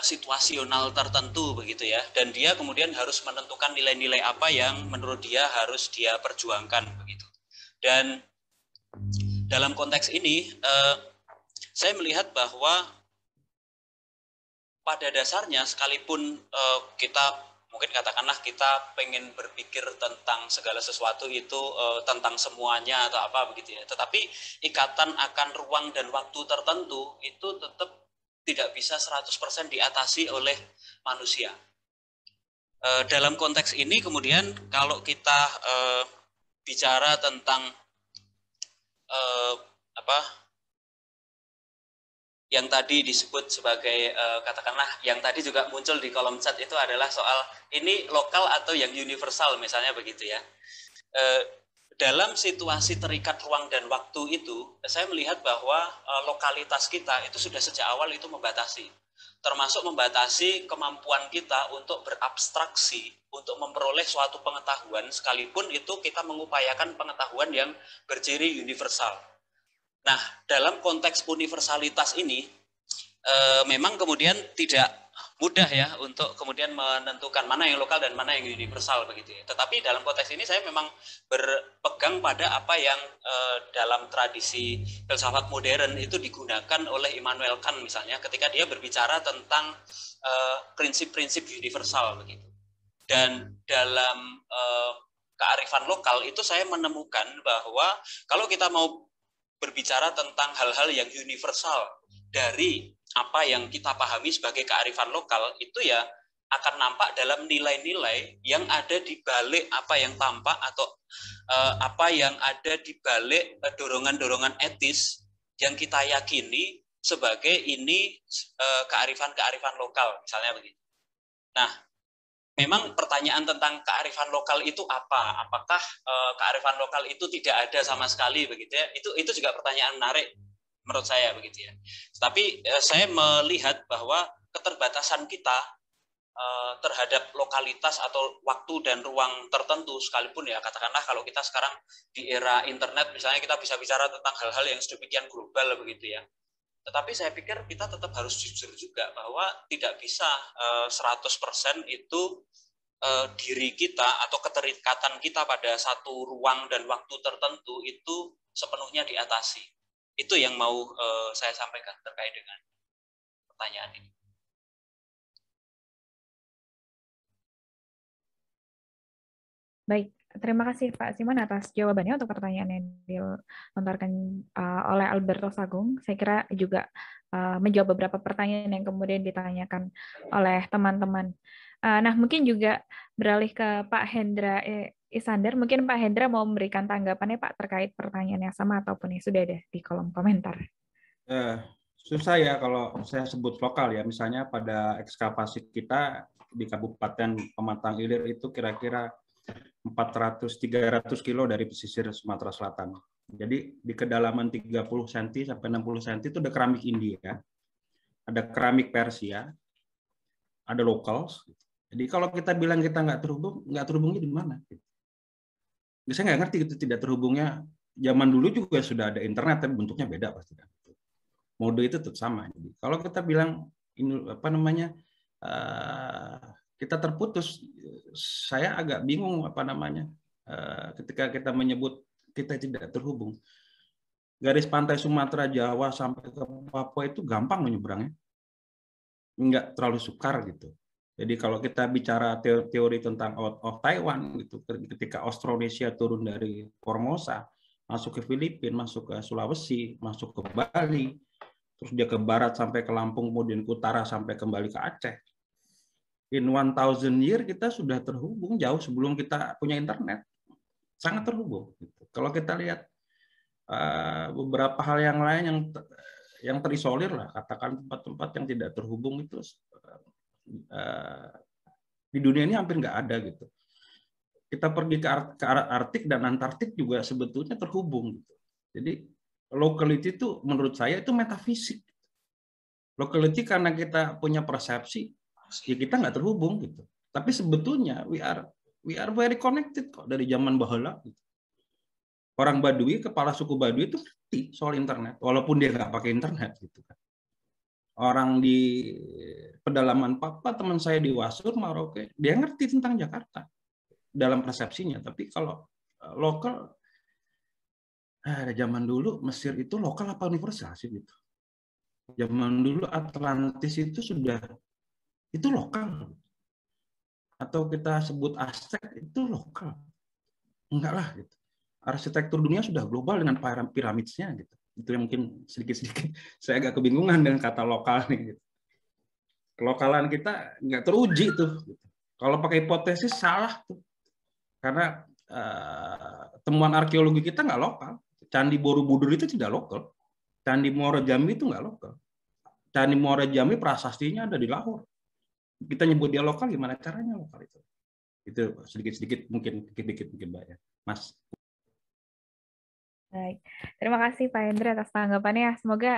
situasional tertentu begitu ya, dan dia kemudian harus menentukan nilai-nilai apa yang menurut dia harus dia perjuangkan begitu. Dan dalam konteks ini saya melihat bahwa pada dasarnya sekalipun kita mungkin katakanlah kita pengen berpikir tentang segala sesuatu itu tentang semuanya atau apa begitu ya, tetapi ikatan akan ruang dan waktu tertentu itu tetap tidak bisa 100% diatasi oleh manusia. Dalam konteks ini kemudian kalau kita bicara tentang yang tadi disebut sebagai katakanlah yang tadi juga muncul di kolom chat itu adalah soal ini lokal atau yang universal misalnya begitu ya. Dalam situasi terikat ruang dan waktu itu, saya melihat bahwa lokalitas kita itu sudah sejak awal itu membatasi. Termasuk membatasi kemampuan kita untuk berabstraksi, untuk memperoleh suatu pengetahuan, sekalipun itu kita mengupayakan pengetahuan yang berciri universal. Nah, dalam konteks universalitas ini, memang kemudian tidak mudah ya untuk kemudian menentukan mana yang lokal dan mana yang universal begitu ya. Tetapi dalam konteks ini saya memang berpegang pada apa yang dalam tradisi filsafat modern itu digunakan oleh Immanuel Kant misalnya ketika dia berbicara tentang prinsip-prinsip universal begitu. Dan dalam kearifan lokal itu saya menemukan bahwa kalau kita mau berbicara tentang hal-hal yang universal dari apa yang kita pahami sebagai kearifan lokal itu ya akan nampak dalam nilai-nilai yang ada di balik apa yang tampak atau apa yang ada di balik dorongan-dorongan etis yang kita yakini sebagai ini kearifan-kearifan lokal misalnya begitu. Nah, memang pertanyaan tentang kearifan lokal itu apa? Apakah kearifan lokal itu tidak ada sama sekali begitu ya? Itu juga pertanyaan menarik menurut saya begitu ya. Tapi saya melihat bahwa keterbatasan kita terhadap lokalitas atau waktu dan ruang tertentu sekalipun ya katakanlah kalau kita sekarang di era internet misalnya kita bisa bicara tentang hal-hal yang sedemikian global begitu ya. Tetapi saya pikir kita tetap harus jujur juga bahwa tidak bisa 100% itu diri kita atau keterikatan kita pada satu ruang dan waktu tertentu itu sepenuhnya diatasi. Itu yang mau saya sampaikan terkait dengan pertanyaan ini. Baik, terima kasih Pak Simon atas jawabannya untuk pertanyaan yang dilontarkan oleh Alberto Sagung. Saya kira juga menjawab beberapa pertanyaan yang kemudian ditanyakan oleh teman-teman. Nah, mungkin juga beralih ke Pak Hendra Isander. Mungkin Pak Hendra mau memberikan tanggapannya Pak terkait pertanyaan yang sama ataupun yang sudah ada di kolom komentar. Susah ya kalau saya sebut lokal ya. Misalnya pada ekskavasi kita di Kabupaten Pematang Ilir itu kira-kira 400-300 kilo dari pesisir Sumatera Selatan. Jadi di kedalaman 30 cm sampai 60 cm itu ada keramik India, ada keramik Persia, ada locals. Jadi kalau kita bilang kita nggak terhubungnya di mana? Saya nggak ngerti itu tidak terhubungnya. Zaman dulu juga sudah ada internet, tapi bentuknya beda pasti. Mode itu tetap sama. Jadi kalau kita bilang ini apa namanya kita terputus, saya agak bingung apa namanya ketika kita menyebut kita tidak terhubung. Garis pantai Sumatera, Jawa sampai ke Papua itu gampang menyeberangnya, nggak terlalu sukar gitu. Jadi kalau kita bicara teori tentang out of Taiwan gitu, ketika Austronesia turun dari Formosa, masuk ke Filipina, masuk ke Sulawesi, masuk ke Bali, terus dia ke barat sampai ke Lampung, kemudian ke utara sampai kembali ke Aceh. In 1000 year kita sudah terhubung jauh sebelum kita punya internet, sangat terhubung. Kalau kita lihat beberapa hal yang lain yang terisolir lah, katakan tempat-tempat yang tidak terhubung itu di dunia ini hampir nggak ada gitu. Kita pergi ke Arktik dan Antartik juga sebetulnya terhubung gitu. Jadi locality itu menurut saya itu metafisik. Locality karena kita punya persepsi, ya kita nggak terhubung gitu. Tapi sebetulnya we are very connected kok dari zaman baheula. Gitu. Orang Baduy, kepala suku Baduy itu ngerti soal internet, walaupun dia nggak pakai internet gitu kan. Orang di pedalaman Papua, teman saya di Wasur, Merauke, dia ngerti tentang Jakarta dalam persepsinya. Tapi kalau lokal, zaman dulu Mesir itu lokal apa universal sih gitu. Zaman dulu Atlantis itu itu lokal. Atau kita sebut Aztec itu lokal. Enggak lah gitu. Arsitektur dunia sudah global dengan piramidnya gitu. Itu yang mungkin sedikit-sedikit saya agak kebingungan dengan kata lokal nih. Gitu. Kelokalan kita nggak teruji tuh. Gitu. Kalau pakai hipotesis salah tuh. Karena temuan arkeologi kita nggak lokal. Candi Borobudur itu tidak lokal. Candi Muara Jambi itu nggak lokal. Candi Muara Jambi prasastinya ada di Lahore. Kita nyebut dia lokal, gimana caranya lokal itu? Itu sedikit-sedikit mungkin banyak. Mas. Baik, terima kasih Pak Hendra atas tanggapannya. Semoga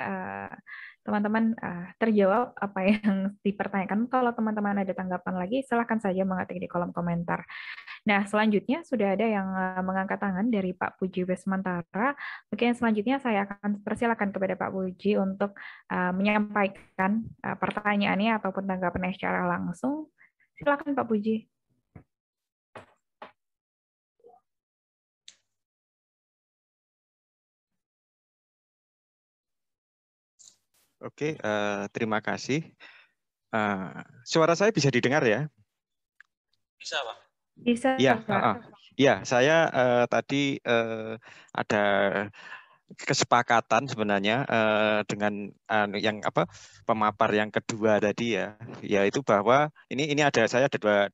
teman-teman terjawab apa yang dipertanyakan. Kalau teman-teman ada tanggapan lagi, silahkan saja mengetik di kolom komentar. Nah, selanjutnya sudah ada yang mengangkat tangan dari Pak Puji Wesmantara. Mungkin selanjutnya saya akan persilakan kepada Pak Puji untuk menyampaikan pertanyaannya ataupun tanggapannya secara langsung. Silakan Pak Puji. Oke, terima kasih. Suara saya bisa didengar ya? Bisa, Pak. Bisa, Ya, Pak. ya, saya tadi ada kesepakatan sebenarnya dengan yang pemapar yang kedua tadi ya, yaitu bahwa ini saya ada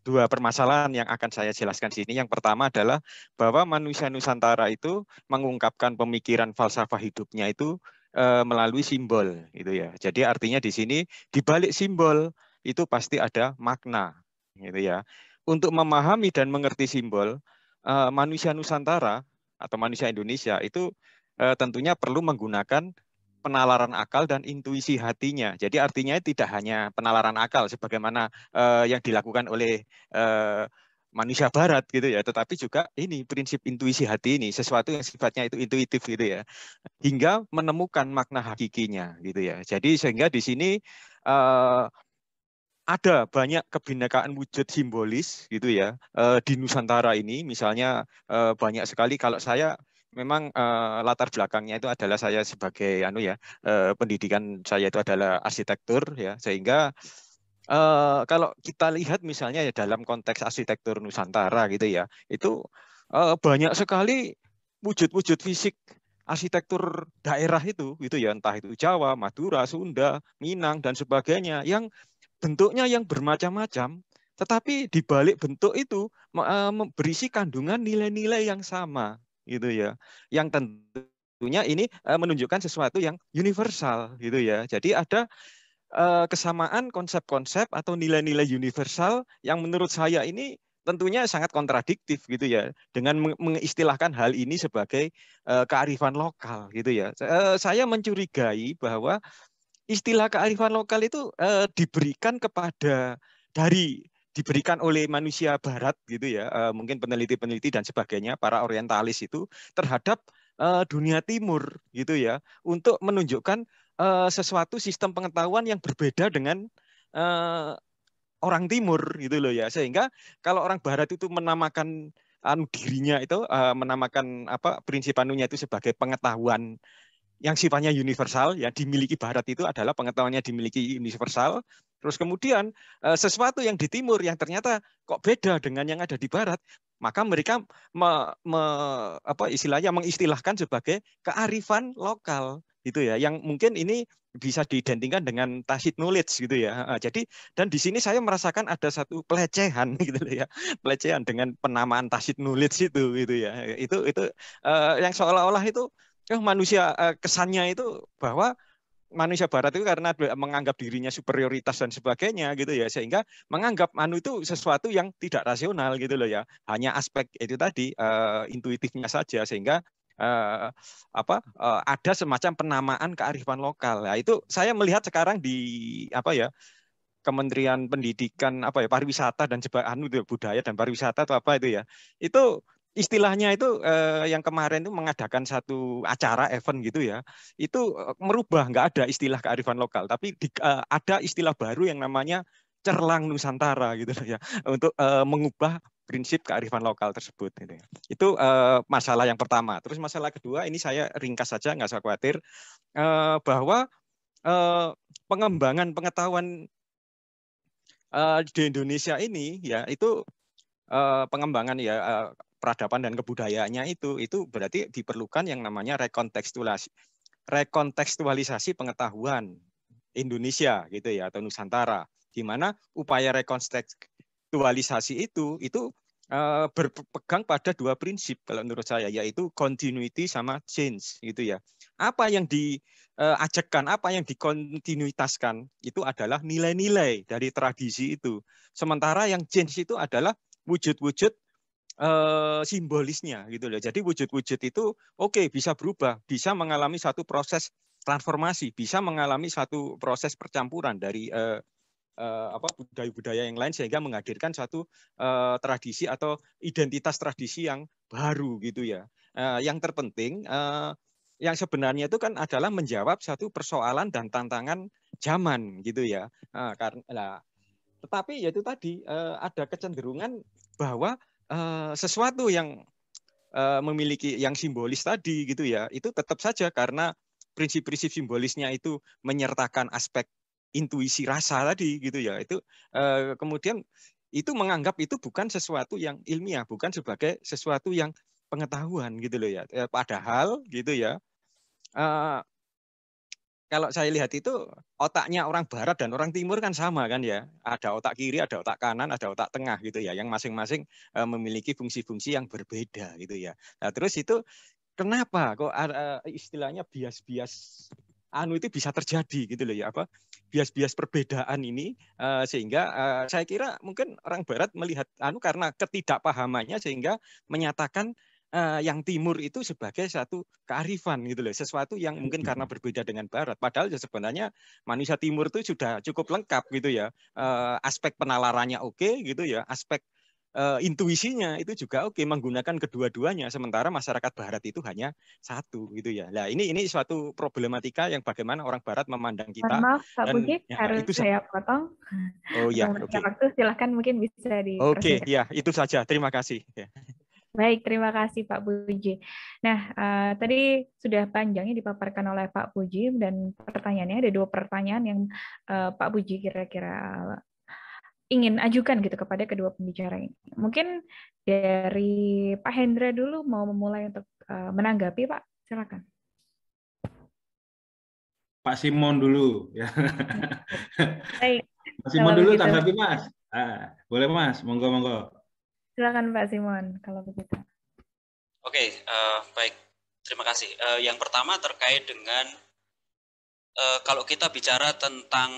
dua permasalahan yang akan saya jelaskan di sini. Yang pertama adalah bahwa manusia Nusantara itu mengungkapkan pemikiran falsafah hidupnya itu melalui simbol, gitu ya. Jadi artinya di sini di balik simbol itu pasti ada makna, gitu ya. Untuk memahami dan mengerti simbol, manusia Nusantara atau manusia Indonesia itu tentunya perlu menggunakan penalaran akal dan intuisi hatinya. Jadi artinya tidak hanya penalaran akal sebagaimana yang dilakukan oleh manusia Barat gitu ya, tetapi juga ini prinsip intuisi hati ini sesuatu yang sifatnya itu intuitif gitu ya, hingga menemukan makna hakikinya gitu ya. Jadi sehingga di sini ada banyak kebinekaan wujud simbolis gitu ya di Nusantara ini. Misalnya banyak sekali, kalau saya memang latar belakangnya itu adalah saya sebagai pendidikan saya itu adalah arsitektur ya, sehingga kalau kita lihat misalnya ya dalam konteks arsitektur Nusantara gitu ya, itu banyak sekali wujud-wujud fisik arsitektur daerah itu gitu ya, entah itu Jawa, Madura, Sunda, Minang dan sebagainya, yang bentuknya yang bermacam-macam, tetapi di balik bentuk itu berisi kandungan nilai-nilai yang sama gitu ya, yang tentunya ini menunjukkan sesuatu yang universal gitu ya. Jadi ada kesamaan konsep-konsep atau nilai-nilai universal yang menurut saya ini tentunya sangat kontradiktif gitu ya, dengan mengistilahkan hal ini sebagai kearifan lokal gitu ya. Saya mencurigai bahwa istilah kearifan lokal itu diberikan oleh manusia Barat gitu ya, mungkin peneliti-peneliti dan sebagainya, para orientalis itu terhadap dunia Timur gitu ya, untuk menunjukkan sesuatu sistem pengetahuan yang berbeda dengan orang Timur gitu loh ya, sehingga kalau orang Barat itu menamakan dirinya itu menamakan prinsip anunya itu sebagai pengetahuan yang sifatnya universal, yang dimiliki Barat itu adalah pengetahuannya dimiliki universal. Terus kemudian sesuatu yang di Timur yang ternyata kok beda dengan yang ada di Barat, maka mereka istilahnya mengistilahkan sebagai kearifan lokal gitu ya, yang mungkin ini bisa diidentikan dengan tacit knowledge gitu ya. Jadi dan di sini saya merasakan ada satu pelecehan gitu ya, pelecehan dengan penamaan tacit knowledge itu gitu ya. Itu yang seolah-olah itu manusia kesannya itu bahwa manusia Barat itu karena menganggap dirinya superioritas dan sebagainya gitu ya, sehingga menganggap itu sesuatu yang tidak rasional gitu loh ya, hanya aspek itu tadi intuitifnya saja, sehingga ada semacam penamaan kearifan lokal. Nah, itu saya melihat sekarang di Kementerian Pendidikan pariwisata dan budaya dan pariwisata atau apa itu ya, itu istilahnya itu yang kemarin itu mengadakan satu acara event gitu ya, itu merubah, nggak ada istilah kearifan lokal, tapi ada istilah baru yang namanya cerlang Nusantara gitu ya, untuk mengubah prinsip kearifan lokal tersebut gitu ya. Itu masalah yang pertama. Terus masalah kedua ini saya ringkas saja, nggak usah khawatir, bahwa pengembangan pengetahuan di Indonesia ini ya, itu pengembangan ya peradaban dan kebudayaannya itu berarti diperlukan yang namanya rekontekstualisasi pengetahuan Indonesia gitu ya, atau Nusantara, di mana upaya rekontekstualisasi itu berpegang pada dua prinsip kalau menurut saya, yaitu continuity sama change gitu ya. Apa yang diajakkan, apa yang dikontinuitaskan itu adalah nilai-nilai dari tradisi itu. Sementara yang change itu adalah wujud-wujud simbolisnya gitu loh. Jadi wujud-wujud itu bisa berubah, bisa mengalami satu proses transformasi, bisa mengalami satu proses percampuran dari budaya-budaya yang lain sehingga menghadirkan satu tradisi atau identitas tradisi yang baru gitu ya. Yang terpenting yang sebenarnya itu kan adalah menjawab satu persoalan dan tantangan zaman gitu ya. Tetapi ya itu tadi ada kecenderungan bahwa sesuatu yang memiliki yang simbolis tadi gitu ya, itu tetap saja karena prinsip-prinsip simbolisnya itu menyertakan aspek intuisi rasa tadi gitu ya, itu kemudian itu menganggap itu bukan sesuatu yang ilmiah, bukan sebagai sesuatu yang pengetahuan gitu loh ya. Padahal gitu ya, kalau saya lihat itu otaknya orang barat dan orang timur kan sama kan ya. Ada otak kiri, ada otak kanan, ada otak tengah gitu ya. Yang masing-masing memiliki fungsi-fungsi yang berbeda gitu ya. Nah, terus itu kenapa kok istilahnya bias-bias itu bisa terjadi gitu loh ya, apa bias-bias perbedaan ini sehingga saya kira mungkin orang barat melihat karena ketidakpahamannya sehingga menyatakan yang timur itu sebagai satu kearifan gitu loh, sesuatu yang mungkin karena berbeda dengan barat, padahal ya sebenarnya manusia timur itu sudah cukup lengkap gitu ya, aspek penalarannya oke gitu ya, aspek intuisinya itu juga oke, menggunakan kedua-duanya, sementara masyarakat barat itu hanya satu gitu ya. Nah, ini suatu problematika yang bagaimana orang barat memandang kita. Maaf Pak Dan Puji, ya, harus itu saya potong. Oh ya, Untuk oke. waktu silahkan mungkin bisa Oke, dipersilakan. ya itu saja. Terima kasih. Ya. Baik, terima kasih Pak Puji. Nah, tadi sudah panjangnya dipaparkan oleh Pak Puji dan pertanyaannya ada 2 pertanyaan yang Pak Puji kira-kira ingin ajukan gitu kepada kedua pembicara ini. Mungkin dari Pak Hendra dulu mau memulai untuk menanggapi, Pak. Silakan. Pak Simon dulu ya. Baik. Pak Simon dulu tanggapi Mas. Boleh Mas, monggo. Silakan Pak Simon kalau begitu. Oke, baik. Terima kasih. Yang pertama terkait dengan kalau kita bicara tentang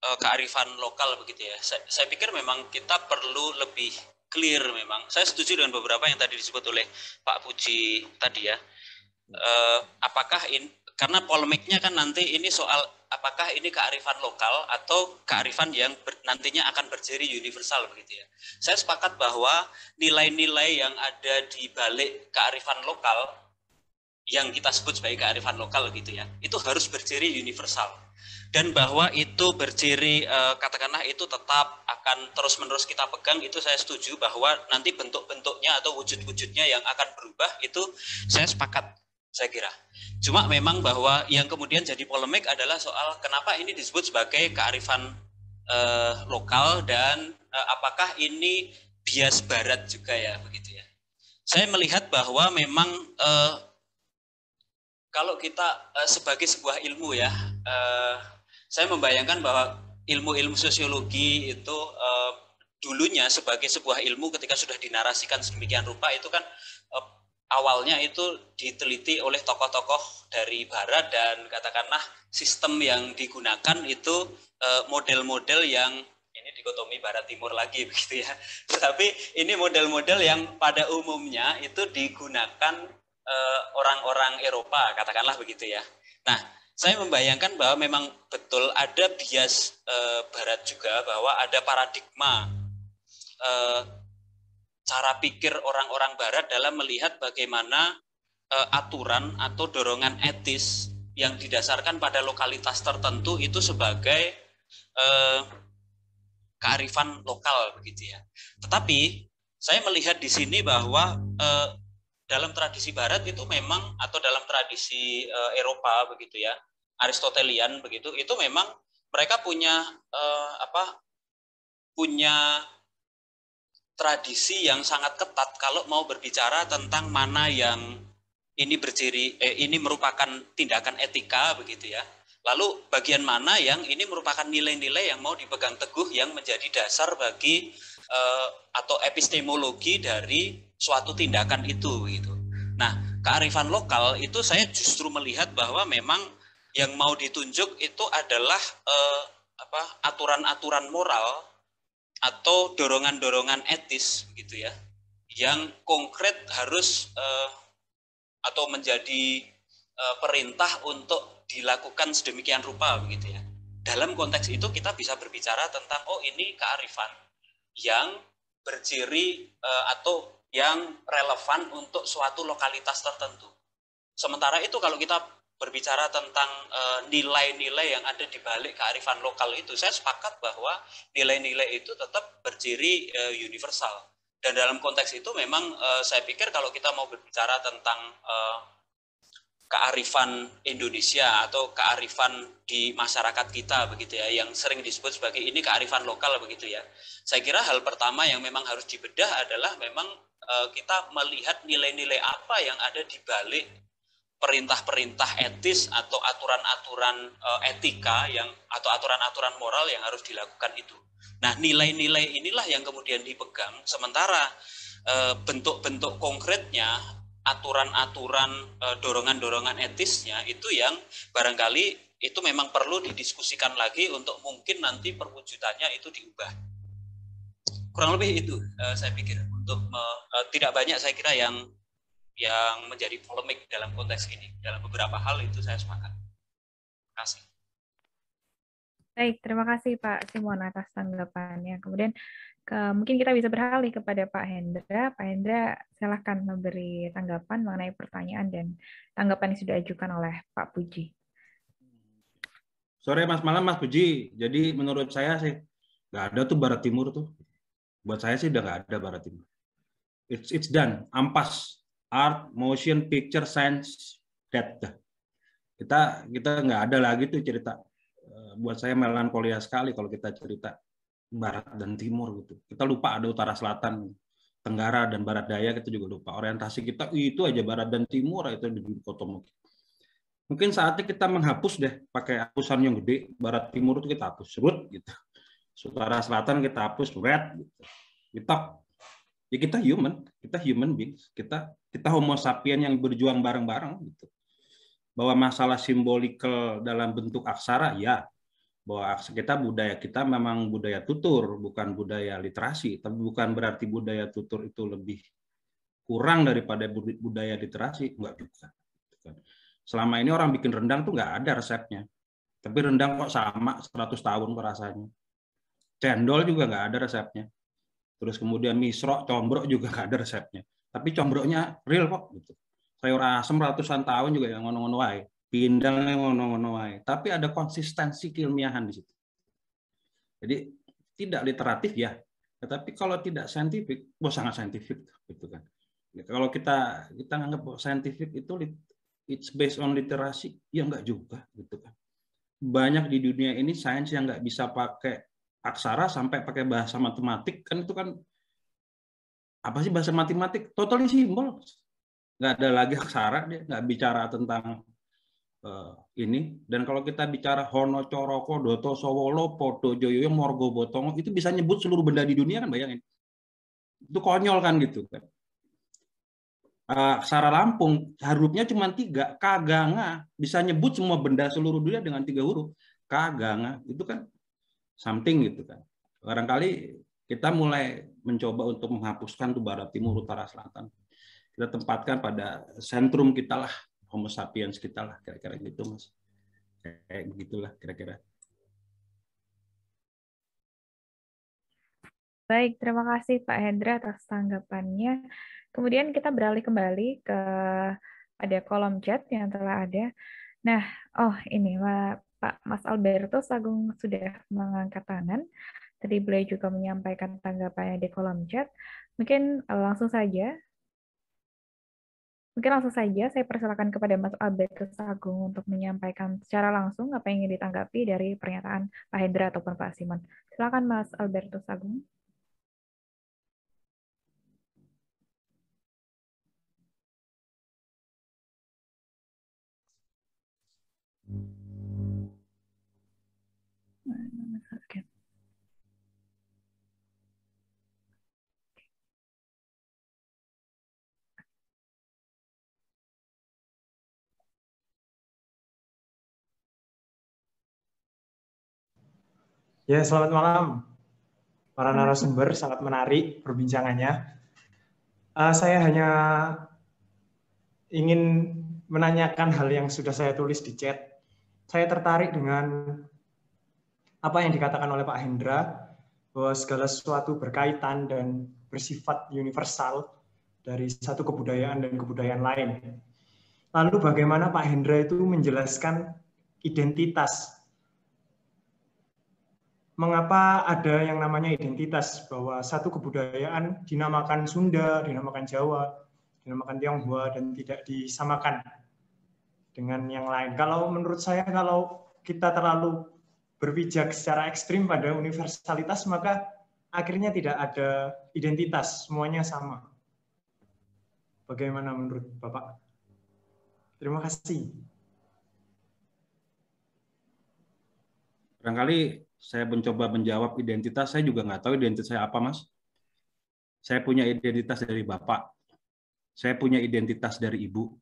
kearifan lokal begitu ya. Saya pikir memang kita perlu lebih clear memang. Saya setuju dengan beberapa yang tadi disebut oleh Pak Puji tadi ya. Apakah ini, karena polemiknya kan nanti ini soal apakah ini kearifan lokal atau kearifan yang nantinya akan berjari universal begitu ya. Saya sepakat bahwa nilai-nilai yang ada di balik kearifan lokal yang kita sebut sebagai kearifan lokal gitu ya, itu harus berjari universal. Dan bahwa itu berciri katakanlah itu tetap akan terus-menerus kita pegang, itu saya setuju bahwa nanti bentuk-bentuknya atau wujud-wujudnya yang akan berubah, itu saya sepakat saya kira. Cuma memang bahwa yang kemudian jadi polemik adalah soal kenapa ini disebut sebagai kearifan lokal dan apakah ini bias barat juga ya begitu ya. Saya melihat bahwa memang kalau kita sebagai sebuah ilmu ya, saya membayangkan bahwa ilmu-ilmu sosiologi itu dulunya sebagai sebuah ilmu ketika sudah dinarasikan sedemikian rupa itu kan awalnya itu diteliti oleh tokoh-tokoh dari barat dan katakanlah sistem yang digunakan itu model-model yang ini dikotomi barat timur lagi begitu ya. Tetapi ini model-model yang pada umumnya itu digunakan orang-orang Eropa katakanlah begitu ya. Nah, saya membayangkan bahwa memang betul ada bias barat juga, bahwa ada paradigma cara pikir orang-orang barat dalam melihat bagaimana aturan atau dorongan etis yang didasarkan pada lokalitas tertentu itu sebagai kearifan lokal begitu ya. Tetapi saya melihat di sini bahwa dalam tradisi barat itu memang, atau dalam tradisi Eropa begitu ya, Aristotelian begitu, itu memang mereka punya punya tradisi yang sangat ketat kalau mau berbicara tentang mana yang ini ini merupakan tindakan etika begitu ya. Lalu bagian mana yang ini merupakan nilai-nilai yang mau dipegang teguh yang menjadi dasar bagi atau epistemologi dari suatu tindakan itu gitu. Nah, kearifan lokal itu saya justru melihat bahwa memang yang mau ditunjuk itu adalah aturan-aturan moral atau dorongan-dorongan etis begitu ya, yang konkret harus atau menjadi perintah untuk dilakukan sedemikian rupa begitu ya. Dalam konteks itu kita bisa berbicara tentang ini kearifan yang berciri atau yang relevan untuk suatu lokalitas tertentu. Sementara itu kalau kita berbicara tentang nilai-nilai yang ada di balik kearifan lokal itu, saya sepakat bahwa nilai-nilai itu tetap berciri universal. Dan dalam konteks itu memang saya pikir kalau kita mau berbicara tentang kearifan Indonesia atau kearifan di masyarakat kita begitu ya, yang sering disebut sebagai ini kearifan lokal begitu ya. Saya kira hal pertama yang memang harus dibedah adalah memang kita melihat nilai-nilai apa yang ada di balik perintah-perintah etis atau aturan-aturan etika yang atau aturan-aturan moral yang harus dilakukan itu. Nah, nilai-nilai inilah yang kemudian dipegang, sementara bentuk-bentuk konkretnya, aturan-aturan, dorongan-dorongan etisnya itu yang barangkali itu memang perlu didiskusikan lagi untuk mungkin nanti perwujudannya itu diubah. Kurang lebih itu saya pikir untuk tidak banyak saya kira yang menjadi polemik dalam konteks ini. Dalam beberapa hal itu saya sepakat. Terima kasih. Baik, terima kasih Pak Simon atas tanggapannya. Kemudian mungkin kita bisa beralih kepada Pak Hendra. Pak Hendra, silahkan memberi tanggapan mengenai pertanyaan dan tanggapan yang sudah diajukan oleh Pak Puji. Sore Mas, malam Mas Puji. Jadi menurut saya sih nggak ada tuh Barat Timur tuh. Buat saya sih udah nggak ada Barat Timur. It's done. Ampas. Art, motion, picture, science, that. Kita nggak ada lagi tuh cerita. Buat saya melankolia sekali kalau kita cerita Barat dan Timur gitu. Kita lupa ada Utara Selatan, Tenggara dan Barat Daya, kita juga lupa. Orientasi kita itu aja Barat dan Timur itu dikotomi. Mungkin saatnya kita menghapus deh pakai hapusan yang gede. Barat Timur itu kita hapus, sebut gitu. Utara Selatan kita hapus, red gitu. Kita human beings, kita homo sapien yang berjuang bareng-bareng gitu. Bahwa masalah simbolikal dalam bentuk aksara ya, bahwa budaya kita memang budaya tutur, bukan budaya literasi, tapi bukan berarti budaya tutur itu lebih kurang daripada budaya literasi, enggak juga. Selama ini orang bikin rendang tuh nggak ada resepnya, tapi rendang kok sama 100 tahun rasanya. Cendol juga nggak ada resepnya. Terus kemudian misro, combrok juga nggak ada resepnya. Tapi combroknya real kok gitu. Sayur asem ratusan tahun juga yang ngono-ngono wae. Pindang yang ngono-ngono wae. Tapi ada konsistensi keilmiahan di situ. Jadi tidak literatif ya. Tetapi kalau tidak saintifik, sangat saintifik gitu kan. Kalau kita anggap saintifik itu it's based on literasi, ya enggak juga gitu kan. Banyak di dunia ini sains yang nggak bisa pakai aksara sampai pakai bahasa matematik, kan itu kan apa sih bahasa matematik? Totally simbol. Nggak ada lagi aksara, dia nggak bicara tentang ini. Dan kalau kita bicara Hono Coroko, Doto Sowolo, Podo Joyo, Morgo Botongo, itu bisa nyebut seluruh benda di dunia kan, bayangin. Itu konyol kan gitu kan. Aksara Lampung hurufnya cuma 3, Kaganga, bisa nyebut semua benda seluruh dunia dengan 3 huruf. Kaganga, itu kan something gitu kan. Barangkali kita mulai mencoba untuk menghapuskan tuh Barat Timur Utara Selatan. Kita tempatkan pada sentrum kita lah, Homo sapiens kita lah, kira-kira gitu Mas. Kayak begitulah kira-kira. Baik, terima kasih Pak Hendra atas tanggapannya. Kemudian kita beralih kembali ke pada kolom chat yang telah ada. Nah, ini Pak Mas Albertus Agung sudah mengangkat tangan. Tadi beliau juga menyampaikan tanggapannya di kolom chat. Mungkin langsung saja saya persilakan kepada Mas Albertus Agung untuk menyampaikan secara langsung apa yang ingin ditanggapi dari pernyataan Pak Hendra ataupun Pak Simon. Silakan Mas Albertus Agung. Ya, selamat malam. Para narasumber, sangat menarik perbincangannya. Saya hanya ingin menanyakan hal yang sudah saya tulis di chat. saya tertarik dengan apa yang dikatakan oleh Pak Hendra, bahwa segala sesuatu berkaitan dan bersifat universal dari satu kebudayaan dan kebudayaan lain. Lalu bagaimana Pak Hendra itu menjelaskan identitas? Mengapa ada yang namanya identitas, bahwa satu kebudayaan dinamakan Sunda, dinamakan Jawa, dinamakan Tionghoa, dan tidak disamakan dengan yang lain? Kalau menurut saya, kalau kita terlalu berpijak secara ekstrim pada universalitas, maka akhirnya tidak ada identitas, semuanya sama. Bagaimana menurut Bapak? Terima kasih. Barangkali saya mencoba menjawab identitas, saya juga nggak tahu identitas saya apa, Mas. Saya punya identitas dari Bapak, saya punya identitas dari Ibu,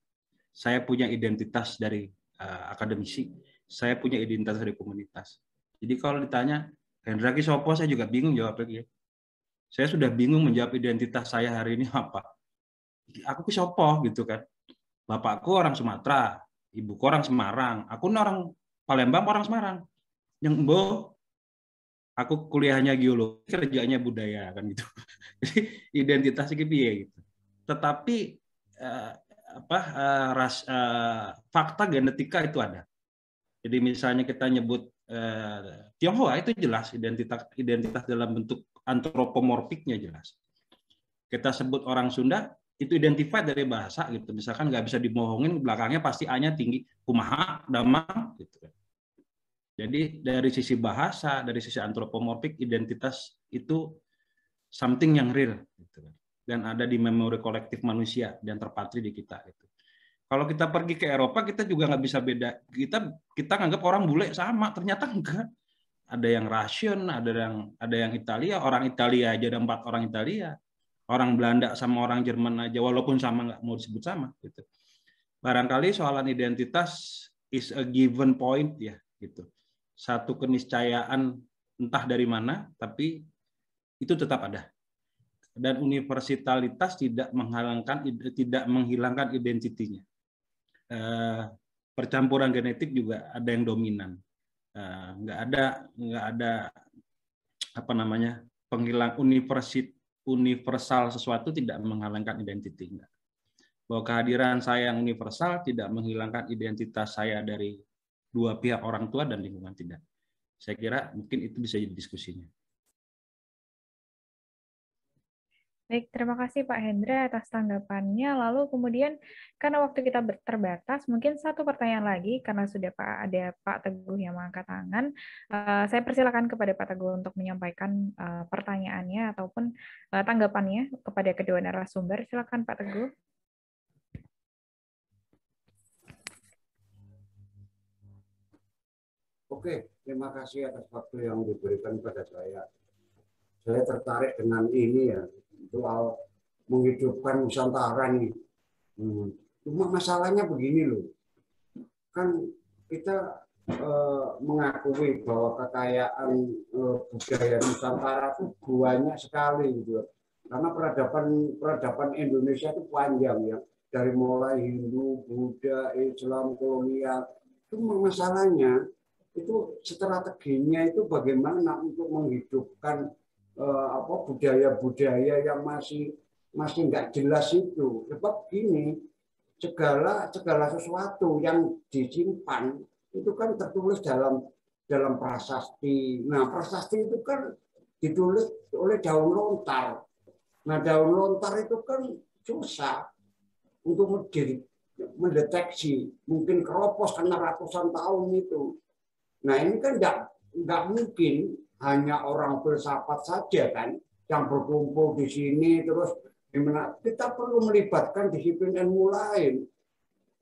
saya punya identitas dari akademisi, saya punya identitas dari komunitas. Jadi kalau ditanya, Hendra Ki sopo, saya juga bingung jawab lagi. Saya sudah bingung menjawab identitas saya hari ini apa. Aku Ki sopo gitu kan. Bapakku orang Sumatera, ibuku orang Semarang, aku orang Palembang, orang Semarang. Yang embo, aku kuliahnya geologi, kerjanya budaya kan gitu. Jadi identitas iki piye gitu. Tetapi fakta genetika itu ada. Jadi misalnya kita nyebut Tionghoa, itu jelas identitas dalam bentuk antropomorfiknya jelas. Kita sebut orang Sunda, itu identified dari bahasa gitu. Misalkan nggak bisa dibohongin, belakangnya pasti A-nya tinggi, kumaha, damang gitu. Jadi dari sisi bahasa, dari sisi antropomorfik, identitas itu something yang real gitu. Dan ada di memori kolektif manusia dan terpatri di kita gitu. Kalau kita pergi ke Eropa, kita juga nggak bisa beda. Kita nganggap orang bule sama, ternyata enggak. Ada yang Russian, ada yang Italia. Orang Italia aja ada 4 orang Italia. Orang Belanda sama orang Jerman aja, walaupun sama nggak mau disebut sama. Gitu. Barangkali soalan identitas is a given point ya, gitu. Satu keniscayaan entah dari mana, tapi itu tetap ada. Dan universalitas tidak menghilangkan identitinya. Percampuran genetik juga ada yang dominan. Nggak ada apa namanya penghilang universal sesuatu tidak menghalangkan identiti. Bahwa kehadiran saya yang universal tidak menghilangkan identitas saya dari dua pihak orang tua dan lingkungan, tidak. Saya kira mungkin itu bisa jadi diskusinya. Baik, terima kasih Pak Hendra atas tanggapannya. Lalu kemudian karena waktu kita terbatas, mungkin satu pertanyaan lagi karena sudah ada Pak Teguh yang mengangkat tangan. Saya persilakan kepada Pak Teguh untuk menyampaikan pertanyaannya ataupun tanggapannya kepada kedua narasumber. Silakan Pak Teguh. Oke, terima kasih atas waktu yang diberikan pada saya. Saya tertarik dengan ini ya, soal menghidupkan Nusantara nih. Cuma masalahnya begini loh, kan kita mengakui bahwa kekayaan budaya Nusantara itu banyak sekali gitu. Karena peradaban Indonesia itu panjang ya, dari mulai Hindu, Buddha, Islam, kolonial. Itu masalahnya itu strateginya itu bagaimana untuk menghidupkan budaya-budaya yang masih nggak jelas itu. Sebab gini, segala sesuatu yang disimpan itu kan tertulis dalam prasasti. Nah, prasasti itu kan ditulis oleh daun lontar. Nah, daun lontar itu kan susah untuk mendeteksi. Mungkin keropos karena ratusan tahun itu. Nah, ini kan nggak mungkin hanya orang filsafat saja kan yang berkumpul di sini terus gimana. Kita perlu melibatkan disiplin ilmu lain.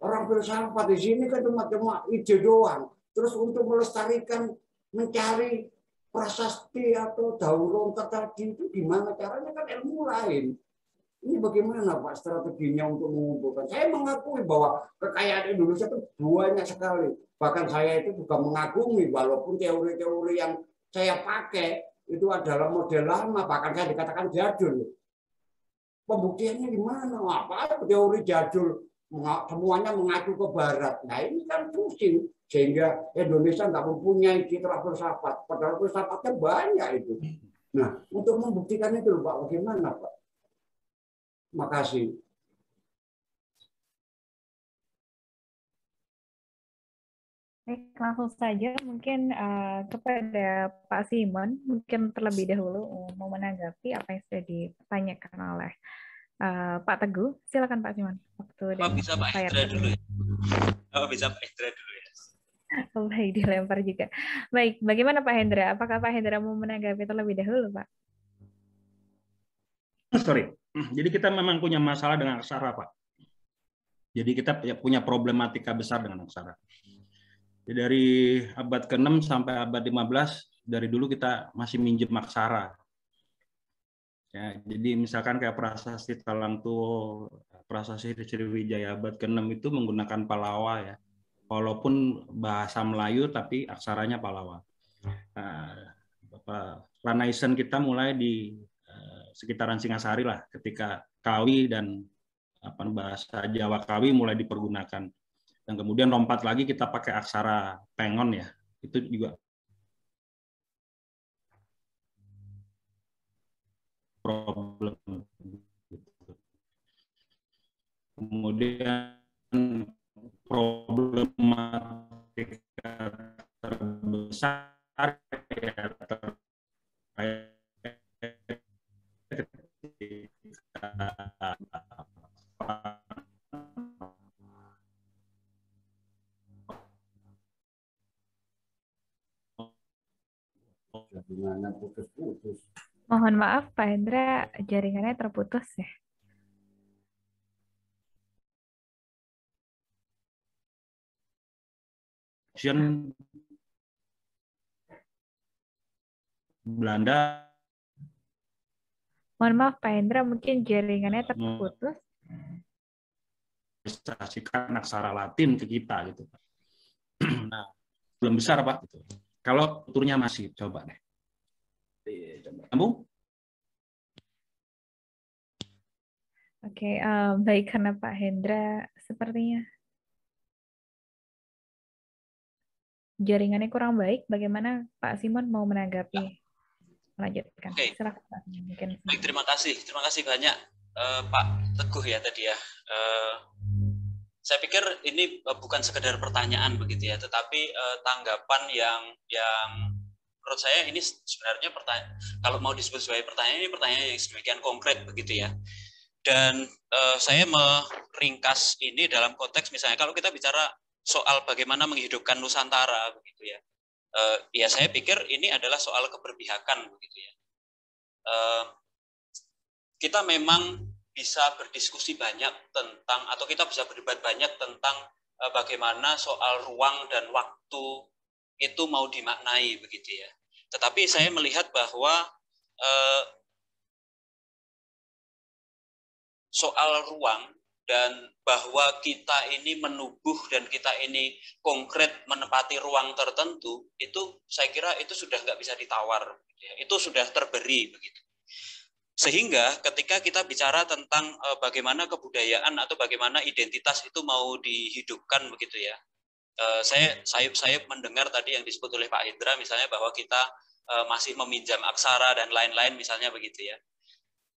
Orang filsafat di sini kan cuma ide doang. Terus untuk melestarikan, mencari prasasti atau daun lontar tadi itu gimana caranya, kan ilmu lain. Ini bagaimana Pak strateginya untuk mengumpulkan? Saya mengakui bahwa kekayaan Indonesia itu banyak sekali. Bahkan saya itu juga mengagumi walaupun teori-teori yang saya pakai itu adalah model lama, bahkan saya dikatakan jadul. Pembuktiannya di mana? Apa teori jadul? Semuanya mengacu ke barat. Nah ini kan pusing. sehingga Indonesia nggak mempunyai citra filsafat, padahal filsafatnya banyak itu. Nah, untuk membuktikan itu Pak, bagaimana Pak? Makasih. Baik, langsung saja mungkin kepada Pak Simon, mungkin terlebih dahulu mau menanggapi apa yang sudah ditanyakan oleh Pak Teguh. Silakan Pak Simon. Apa bisa Pak Hendra dulu ya? Apa bisa Pak Hendra dulu ya? Baik, dilempar juga. Baik, bagaimana Pak Hendra? Apakah Pak Hendra mau menanggapi terlebih dahulu, Pak? Sorry. Jadi kita memang punya masalah dengan aksara, Pak. Jadi kita punya problematika besar dengan aksara. Dari abad ke-6 sampai abad 15, dari dulu kita masih minjem aksara. Ya, jadi misalkan kayak prasasti Talangtuo, prasasti Sriwijaya abad ke-6 itu menggunakan Palawa ya. Walaupun bahasa Melayu tapi aksaranya Palawa. Renaissance kita mulai di sekitaran Singasari lah, ketika Kawi dan bahasa Jawa Kawi mulai dipergunakan. Dan kemudian lompat lagi kita pakai aksara Pengon ya, itu juga problem. Kemudian problematika terbesar ya terkait Jaringannya putus-putus. Mohon maaf Pak Hendra, jaringannya terputus ya. Belanda. Mohon maaf Pak Hendra, mungkin jaringannya terputus. Mengilustrasikan aksara Latin ke kita gitu. Nah, belum besar Pak. Gitu. Kalau tuturnya masih, coba deh. Kamu? Oke, baik karena Pak Hendra sepertinya jaringannya kurang baik. Bagaimana Pak Simon mau menanggapi? Melanjutkan. Oke. Silakan Pak. Mungkin. Baik, terima kasih banyak Pak Teguh ya tadi ya. Saya pikir ini bukan sekedar pertanyaan begitu ya, tetapi tanggapan yang menurut saya ini sebenarnya pertanyaan, kalau mau disebut sebagai pertanyaan, ini pertanyaan yang sedemikian konkret begitu ya. Dan saya meringkas ini dalam konteks misalnya kalau kita bicara soal bagaimana menghidupkan Nusantara begitu ya. Ya saya pikir ini adalah soal keberpihakan begitu ya. Kita memang bisa berdiskusi banyak tentang, atau kita bisa berdebat banyak tentang bagaimana soal ruang dan waktu itu mau dimaknai begitu ya. Tetapi saya melihat bahwa soal ruang dan bahwa kita ini menubuh dan kita ini konkret menepati ruang tertentu, itu saya kira itu sudah nggak bisa ditawar, itu sudah terberi begitu. Sehingga ketika kita bicara tentang bagaimana kebudayaan atau bagaimana identitas itu mau dihidupkan begitu ya, saya mendengar tadi yang disebut oleh Pak Hendra misalnya bahwa kita masih meminjam aksara dan lain-lain misalnya begitu ya.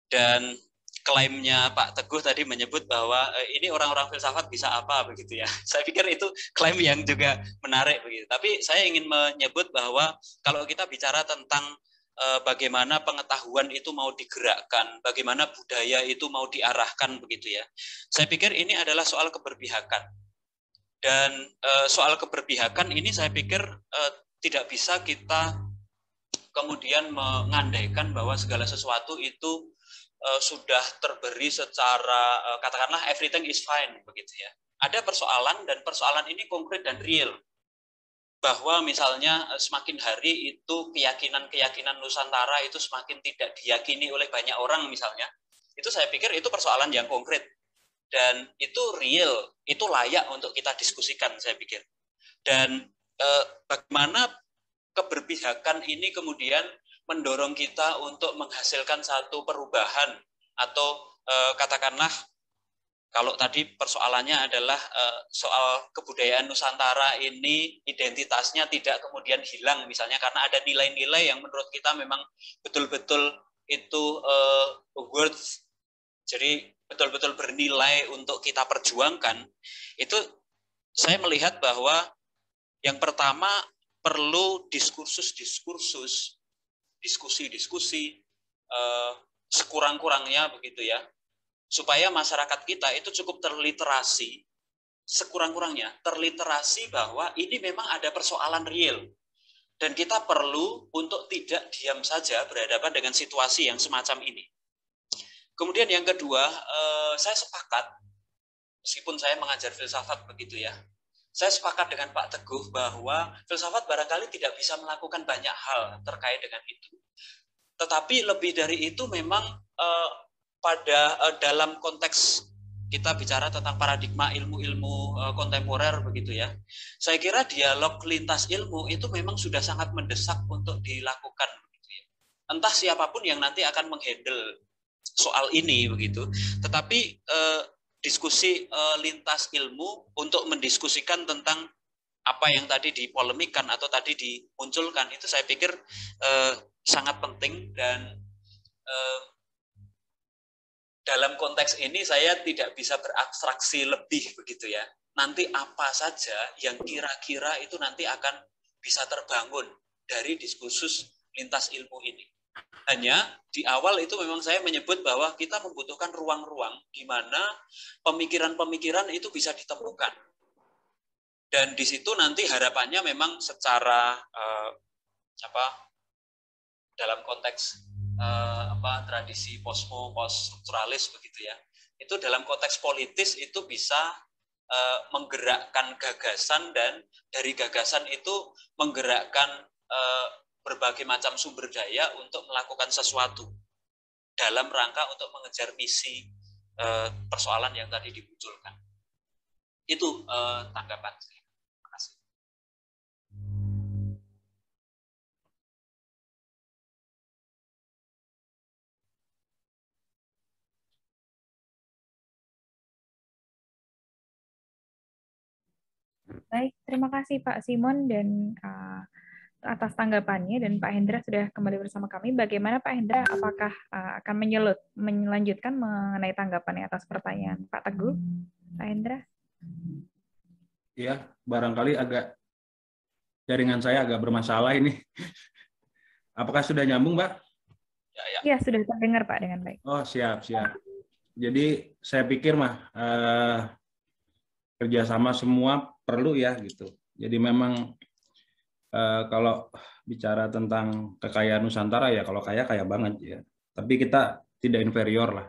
Dan klaimnya Pak Teguh tadi menyebut bahwa ini orang-orang filsafat bisa apa begitu ya. Saya pikir itu klaim yang juga menarik begitu. Tapi saya ingin menyebut bahwa kalau kita bicara tentang bagaimana pengetahuan itu mau digerakkan, bagaimana budaya itu mau diarahkan begitu ya. Saya pikir ini adalah soal keberpihakan. Dan soal keberpihakan ini saya pikir tidak bisa kita kemudian mengandaikan bahwa segala sesuatu itu sudah terberi secara katakanlah everything is fine begitu ya. Ada persoalan dan persoalan ini konkret dan real. Bahwa misalnya semakin hari itu keyakinan-keyakinan Nusantara itu semakin tidak diyakini oleh banyak orang misalnya. Itu saya pikir itu persoalan yang konkret. Dan itu real, itu layak untuk kita diskusikan saya pikir. Dan bagaimana keberpihakan ini kemudian mendorong kita untuk menghasilkan satu perubahan atau katakanlah Kalau tadi persoalannya adalah soal kebudayaan Nusantara ini identitasnya tidak kemudian hilang misalnya karena ada nilai-nilai yang menurut kita memang betul-betul itu worth, jadi betul-betul bernilai untuk kita perjuangkan. Itu saya melihat bahwa yang pertama perlu diskursus-diskursus, diskusi-diskusi sekurang-kurangnya begitu ya, supaya masyarakat kita itu cukup terliterasi, sekurang-kurangnya terliterasi bahwa ini memang ada persoalan real. Dan kita perlu untuk tidak diam saja berhadapan dengan situasi yang semacam ini. Kemudian yang kedua, saya sepakat, meskipun saya mengajar filsafat begitu ya, saya sepakat dengan Pak Teguh bahwa filsafat barangkali tidak bisa melakukan banyak hal terkait dengan itu. Tetapi lebih dari itu memang pada dalam konteks kita bicara tentang paradigma ilmu-ilmu kontemporer begitu ya. Saya kira dialog lintas ilmu itu memang sudah sangat mendesak untuk dilakukan begitu ya. Entah siapapun yang nanti akan menghandle soal ini begitu. Tetapi diskusi lintas ilmu untuk mendiskusikan tentang apa yang tadi dipolemikan atau tadi dimunculkan itu saya pikir sangat penting dan dalam konteks ini saya tidak bisa berabstraksi lebih begitu ya. Nanti apa saja yang kira-kira itu nanti akan bisa terbangun dari diskursus lintas ilmu ini. Hanya di awal itu memang saya menyebut bahwa kita membutuhkan ruang-ruang di mana pemikiran-pemikiran itu bisa ditemukan. Dan di situ nanti harapannya memang secara dalam konteks tradisi poststrukturalis begitu ya, itu dalam konteks politis itu bisa menggerakkan gagasan dan dari gagasan itu menggerakkan berbagai macam sumber daya untuk melakukan sesuatu dalam rangka untuk mengejar misi persoalan yang tadi dimunculkan. Itu tanggapan saya. Terima kasih. Baik, terima kasih Pak Simon dan atas tanggapannya, dan Pak Hendra sudah kembali bersama kami. Bagaimana Pak Hendra, apakah akan melanjutkan mengenai tanggapannya atas pertanyaan Pak Teguh? Pak Hendra? Ya, barangkali agak jaringan saya agak bermasalah ini. Apakah sudah nyambung, Mbak? Ya, sudah terdengar Pak dengan baik. Oh, siap. Jadi saya pikir kerjasama semua perlu ya gitu. Jadi memang kalau bicara tentang kekayaan Nusantara ya kalau kaya banget ya. Tapi kita tidak inferior lah.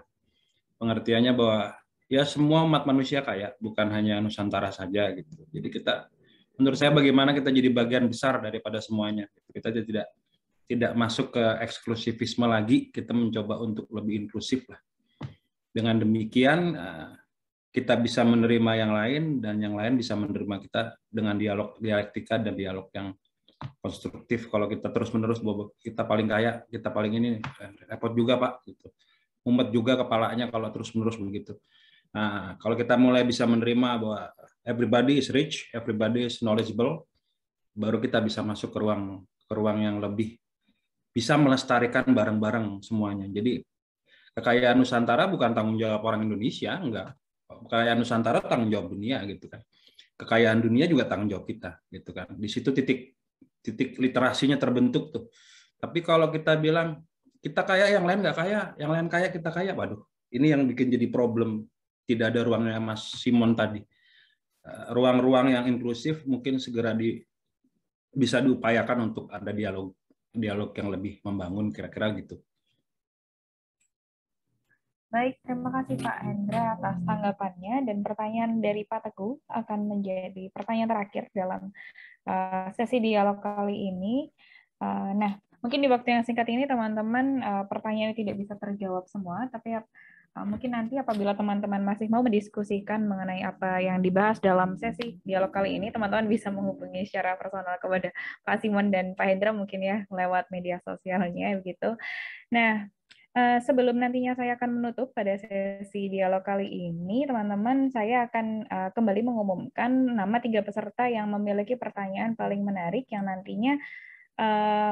Pengertiannya bahwa ya semua umat manusia kaya, bukan hanya Nusantara saja gitu. Jadi menurut saya bagaimana kita jadi bagian besar daripada semuanya. Kita tidak masuk ke eksklusivisme lagi. Kita mencoba untuk lebih inklusif lah. Dengan demikian kita bisa menerima yang lain dan yang lain bisa menerima kita dengan dialektika dan dialog yang konstruktif. Kalau kita terus-menerus bahwa kita paling kaya, kita paling ini, repot juga Pak. Gitu. Mumet juga kepalanya kalau terus-menerus begitu. Nah, kalau kita mulai bisa menerima bahwa everybody is rich, everybody is knowledgeable, baru kita bisa masuk ke ruang yang lebih bisa melestarikan bareng-bareng semuanya. Jadi kekayaan Nusantara bukan tanggung jawab orang Indonesia, enggak. Kekayaan Nusantara tanggung jawab dunia gitu kan. Kekayaan dunia juga tanggung jawab kita gitu kan. Di situ titik literasinya terbentuk tuh. Tapi kalau kita bilang kita kaya yang lain nggak kaya, yang lain kaya kita kaya, waduh. Ini yang bikin jadi problem. Tidak ada ruangnya Mas Simon tadi. Ruang-ruang yang inklusif mungkin segera bisa diupayakan untuk ada dialog yang lebih membangun kira-kira gitu. Baik, terima kasih Pak Hendra atas tanggapannya, dan pertanyaan dari Pak Teguh akan menjadi pertanyaan terakhir dalam sesi dialog kali ini. Nah, mungkin di waktu yang singkat ini teman-teman pertanyaannya tidak bisa terjawab semua, tapi mungkin nanti apabila teman-teman masih mau mendiskusikan mengenai apa yang dibahas dalam sesi dialog kali ini, teman-teman bisa menghubungi secara personal kepada Pak Simon dan Pak Hendra mungkin ya lewat media sosialnya begitu. Nah, Sebelum nantinya saya akan menutup pada sesi dialog kali ini, teman-teman, saya akan kembali mengumumkan nama 3 peserta yang memiliki pertanyaan paling menarik yang nantinya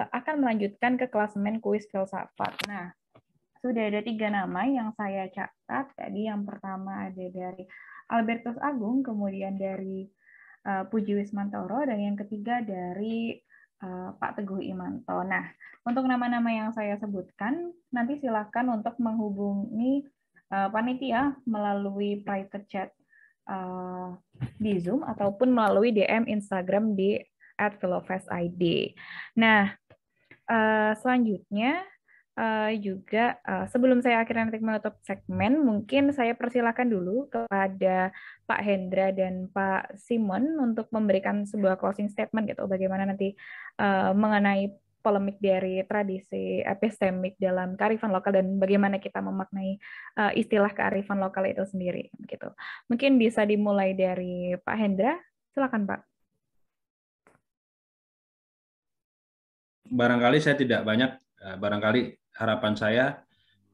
akan melanjutkan ke klasemen kuis filsafat. Nah, sudah ada 3 nama yang saya catat. Tadi yang pertama ada dari Albertus Agung, kemudian dari Puji Wismantoro, dan yang ketiga dari Pak Teguh Imanto. Nah, untuk nama-nama yang saya sebutkan, nanti silakan untuk menghubungi panitia melalui private chat di Zoom ataupun melalui DM Instagram di @philofest.id. Nah, selanjutnya juga sebelum saya akhirnya nanti menutup segmen, mungkin saya persilakan dulu kepada Pak Hendra dan Pak Simon untuk memberikan sebuah closing statement gitu, bagaimana nanti mengenai polemik dari tradisi epistemik dalam kearifan lokal dan bagaimana kita memaknai istilah kearifan lokal itu sendiri gitu. Mungkin bisa dimulai dari Pak Hendra, silakan Pak. Barangkali saya tidak banyak, barangkali harapan saya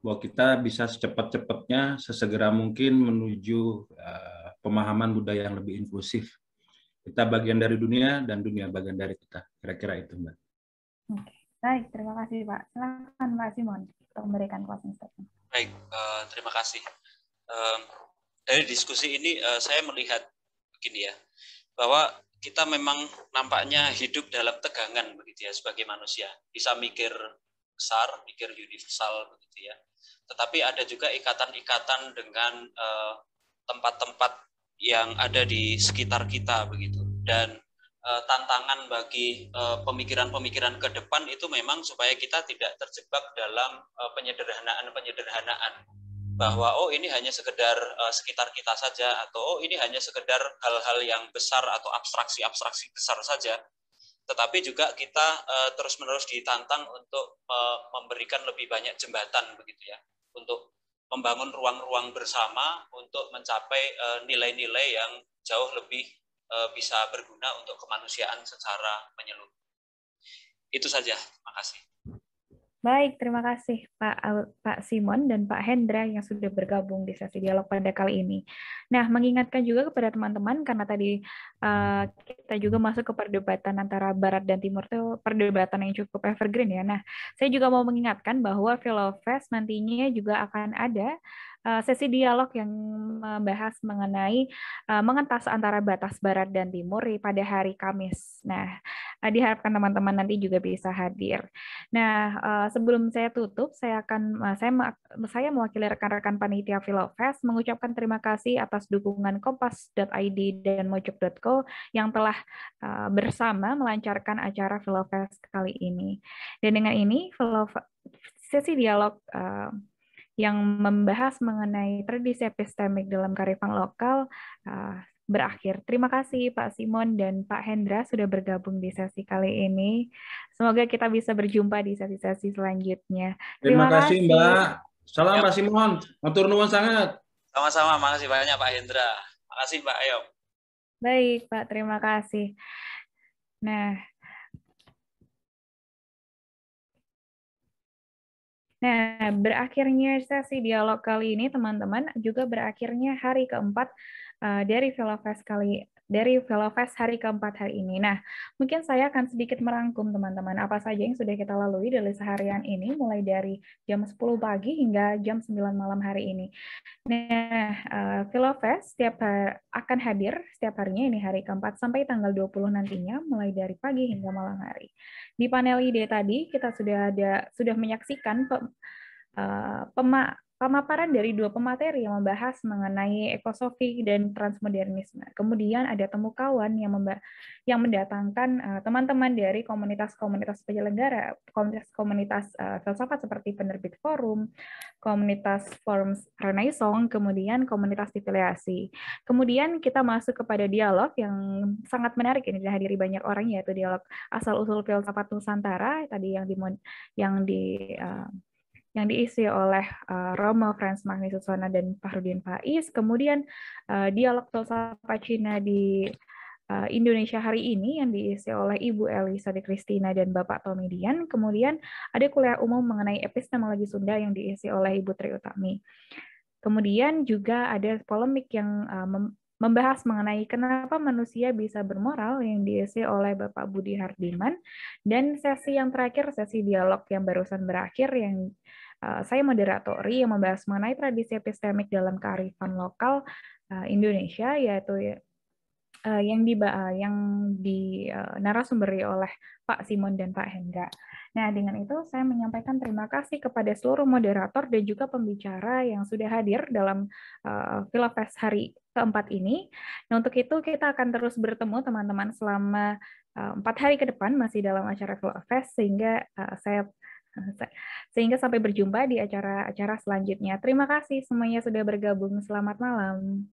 bahwa kita bisa secepat-cepatnya, sesegera mungkin menuju pemahaman budaya yang lebih inklusif. Kita bagian dari dunia dan dunia bagian dari kita. Kira-kira itu, Mbak. Oke. Baik, terima kasih Pak. Silakan Pak Simon untuk memberikan closing statement. Baik, terima kasih. Dari diskusi ini saya melihat begini ya, bahwa kita memang nampaknya hidup dalam tegangan begitu ya sebagai manusia. Bisa mikir besar, mikir universal begitu ya. Tetapi ada juga ikatan-ikatan dengan tempat-tempat yang ada di sekitar kita begitu. Dan tantangan bagi pemikiran-pemikiran ke depan itu memang supaya kita tidak terjebak dalam penyederhanaan bahwa oh ini hanya sekedar sekitar kita saja, atau oh ini hanya sekedar hal-hal yang besar atau abstraksi-abstraksi besar saja. Tetapi juga kita terus-menerus ditantang untuk memberikan lebih banyak jembatan begitu ya, untuk membangun ruang-ruang bersama untuk mencapai nilai-nilai yang jauh lebih bisa berguna untuk kemanusiaan secara menyeluruh. Itu saja, terima kasih. Baik, terima kasih Pak Simon dan Pak Hendra yang sudah bergabung di sesi dialog pada kali ini. Nah, mengingatkan juga kepada teman-teman, karena tadi kita juga masuk ke perdebatan antara Barat dan Timur, itu perdebatan yang cukup evergreen ya. Nah, saya juga mau mengingatkan bahwa Philofest nantinya juga akan ada sesi dialog yang membahas mengenai mengentas antara batas Barat dan Timur pada hari Kamis. Nah, diharapkan teman-teman nanti juga bisa hadir. Nah, sebelum saya tutup, saya mewakili rekan-rekan panitia Philofest mengucapkan terima kasih atas dukungan kompas.id dan mojok.co yang telah bersama melancarkan acara Philofest kali ini. Dan dengan ini, sesi dialog yang membahas mengenai tradisi epistemik dalam kearifan lokal berakhir. Terima kasih Pak Simon dan Pak Hendra sudah bergabung di sesi kali ini. Semoga kita bisa berjumpa di sesi-sesi selanjutnya. Terima kasih Mbak. Salam Pak Simon. Matur nuwun sangat. Sama-sama, makasih banyak Pak Hendra. Makasih Pak Ayom. Baik Pak, terima kasih. Nah, berakhirnya sesi dialog kali ini, teman-teman, juga berakhirnya hari keempat dari Philofest hari keempat hari ini. Nah, mungkin saya akan sedikit merangkum teman-teman apa saja yang sudah kita lalui dari seharian ini, mulai dari jam 10 pagi hingga jam 9 malam hari ini. Nah, Philofest akan hadir setiap harinya, ini hari keempat sampai tanggal 20 nantinya, mulai dari pagi hingga malam hari. Di panel ide tadi kita sudah menyaksikan pemaparan dari 2 pemateri yang membahas mengenai ekosofi dan transmodernisme. Kemudian ada temu kawan yang mendatangkan teman-teman dari komunitas-komunitas penyelenggara, komunitas filsafat seperti Penerbit Forum, komunitas Forum Renaissance, kemudian komunitas difiliasi. Kemudian kita masuk kepada dialog yang sangat menarik, ini dihadiri banyak orang, yaitu dialog asal-usul filsafat Nusantara tadi yang diisi oleh Romo Franz Magni Susona dan Fahrudin Faiz. Kemudian dialog filsafat Cina di Indonesia hari ini yang diisi oleh Ibu Elisa de Christina dan Bapak Tommy Dian. Kemudian ada kuliah umum mengenai epistemologi Sunda yang diisi oleh Ibu Tri Utami. Kemudian juga ada polemik yang membahas mengenai kenapa manusia bisa bermoral yang diisi oleh Bapak Budi Hardiman. Dan sesi yang terakhir, sesi dialog yang barusan berakhir yang saya moderatori yang membahas mengenai tradisi epistemik dalam kearifan lokal Indonesia, yaitu yang narasumberi oleh Pak Simon dan Pak Hendra. Nah, dengan itu saya menyampaikan terima kasih kepada seluruh moderator dan juga pembicara yang sudah hadir dalam Philofest hari keempat ini. Nah, untuk itu kita akan terus bertemu teman-teman selama 4 hari ke depan masih dalam acara Philofest, sehingga sampai berjumpa di acara-acara selanjutnya. Terima kasih semuanya sudah bergabung. Selamat malam.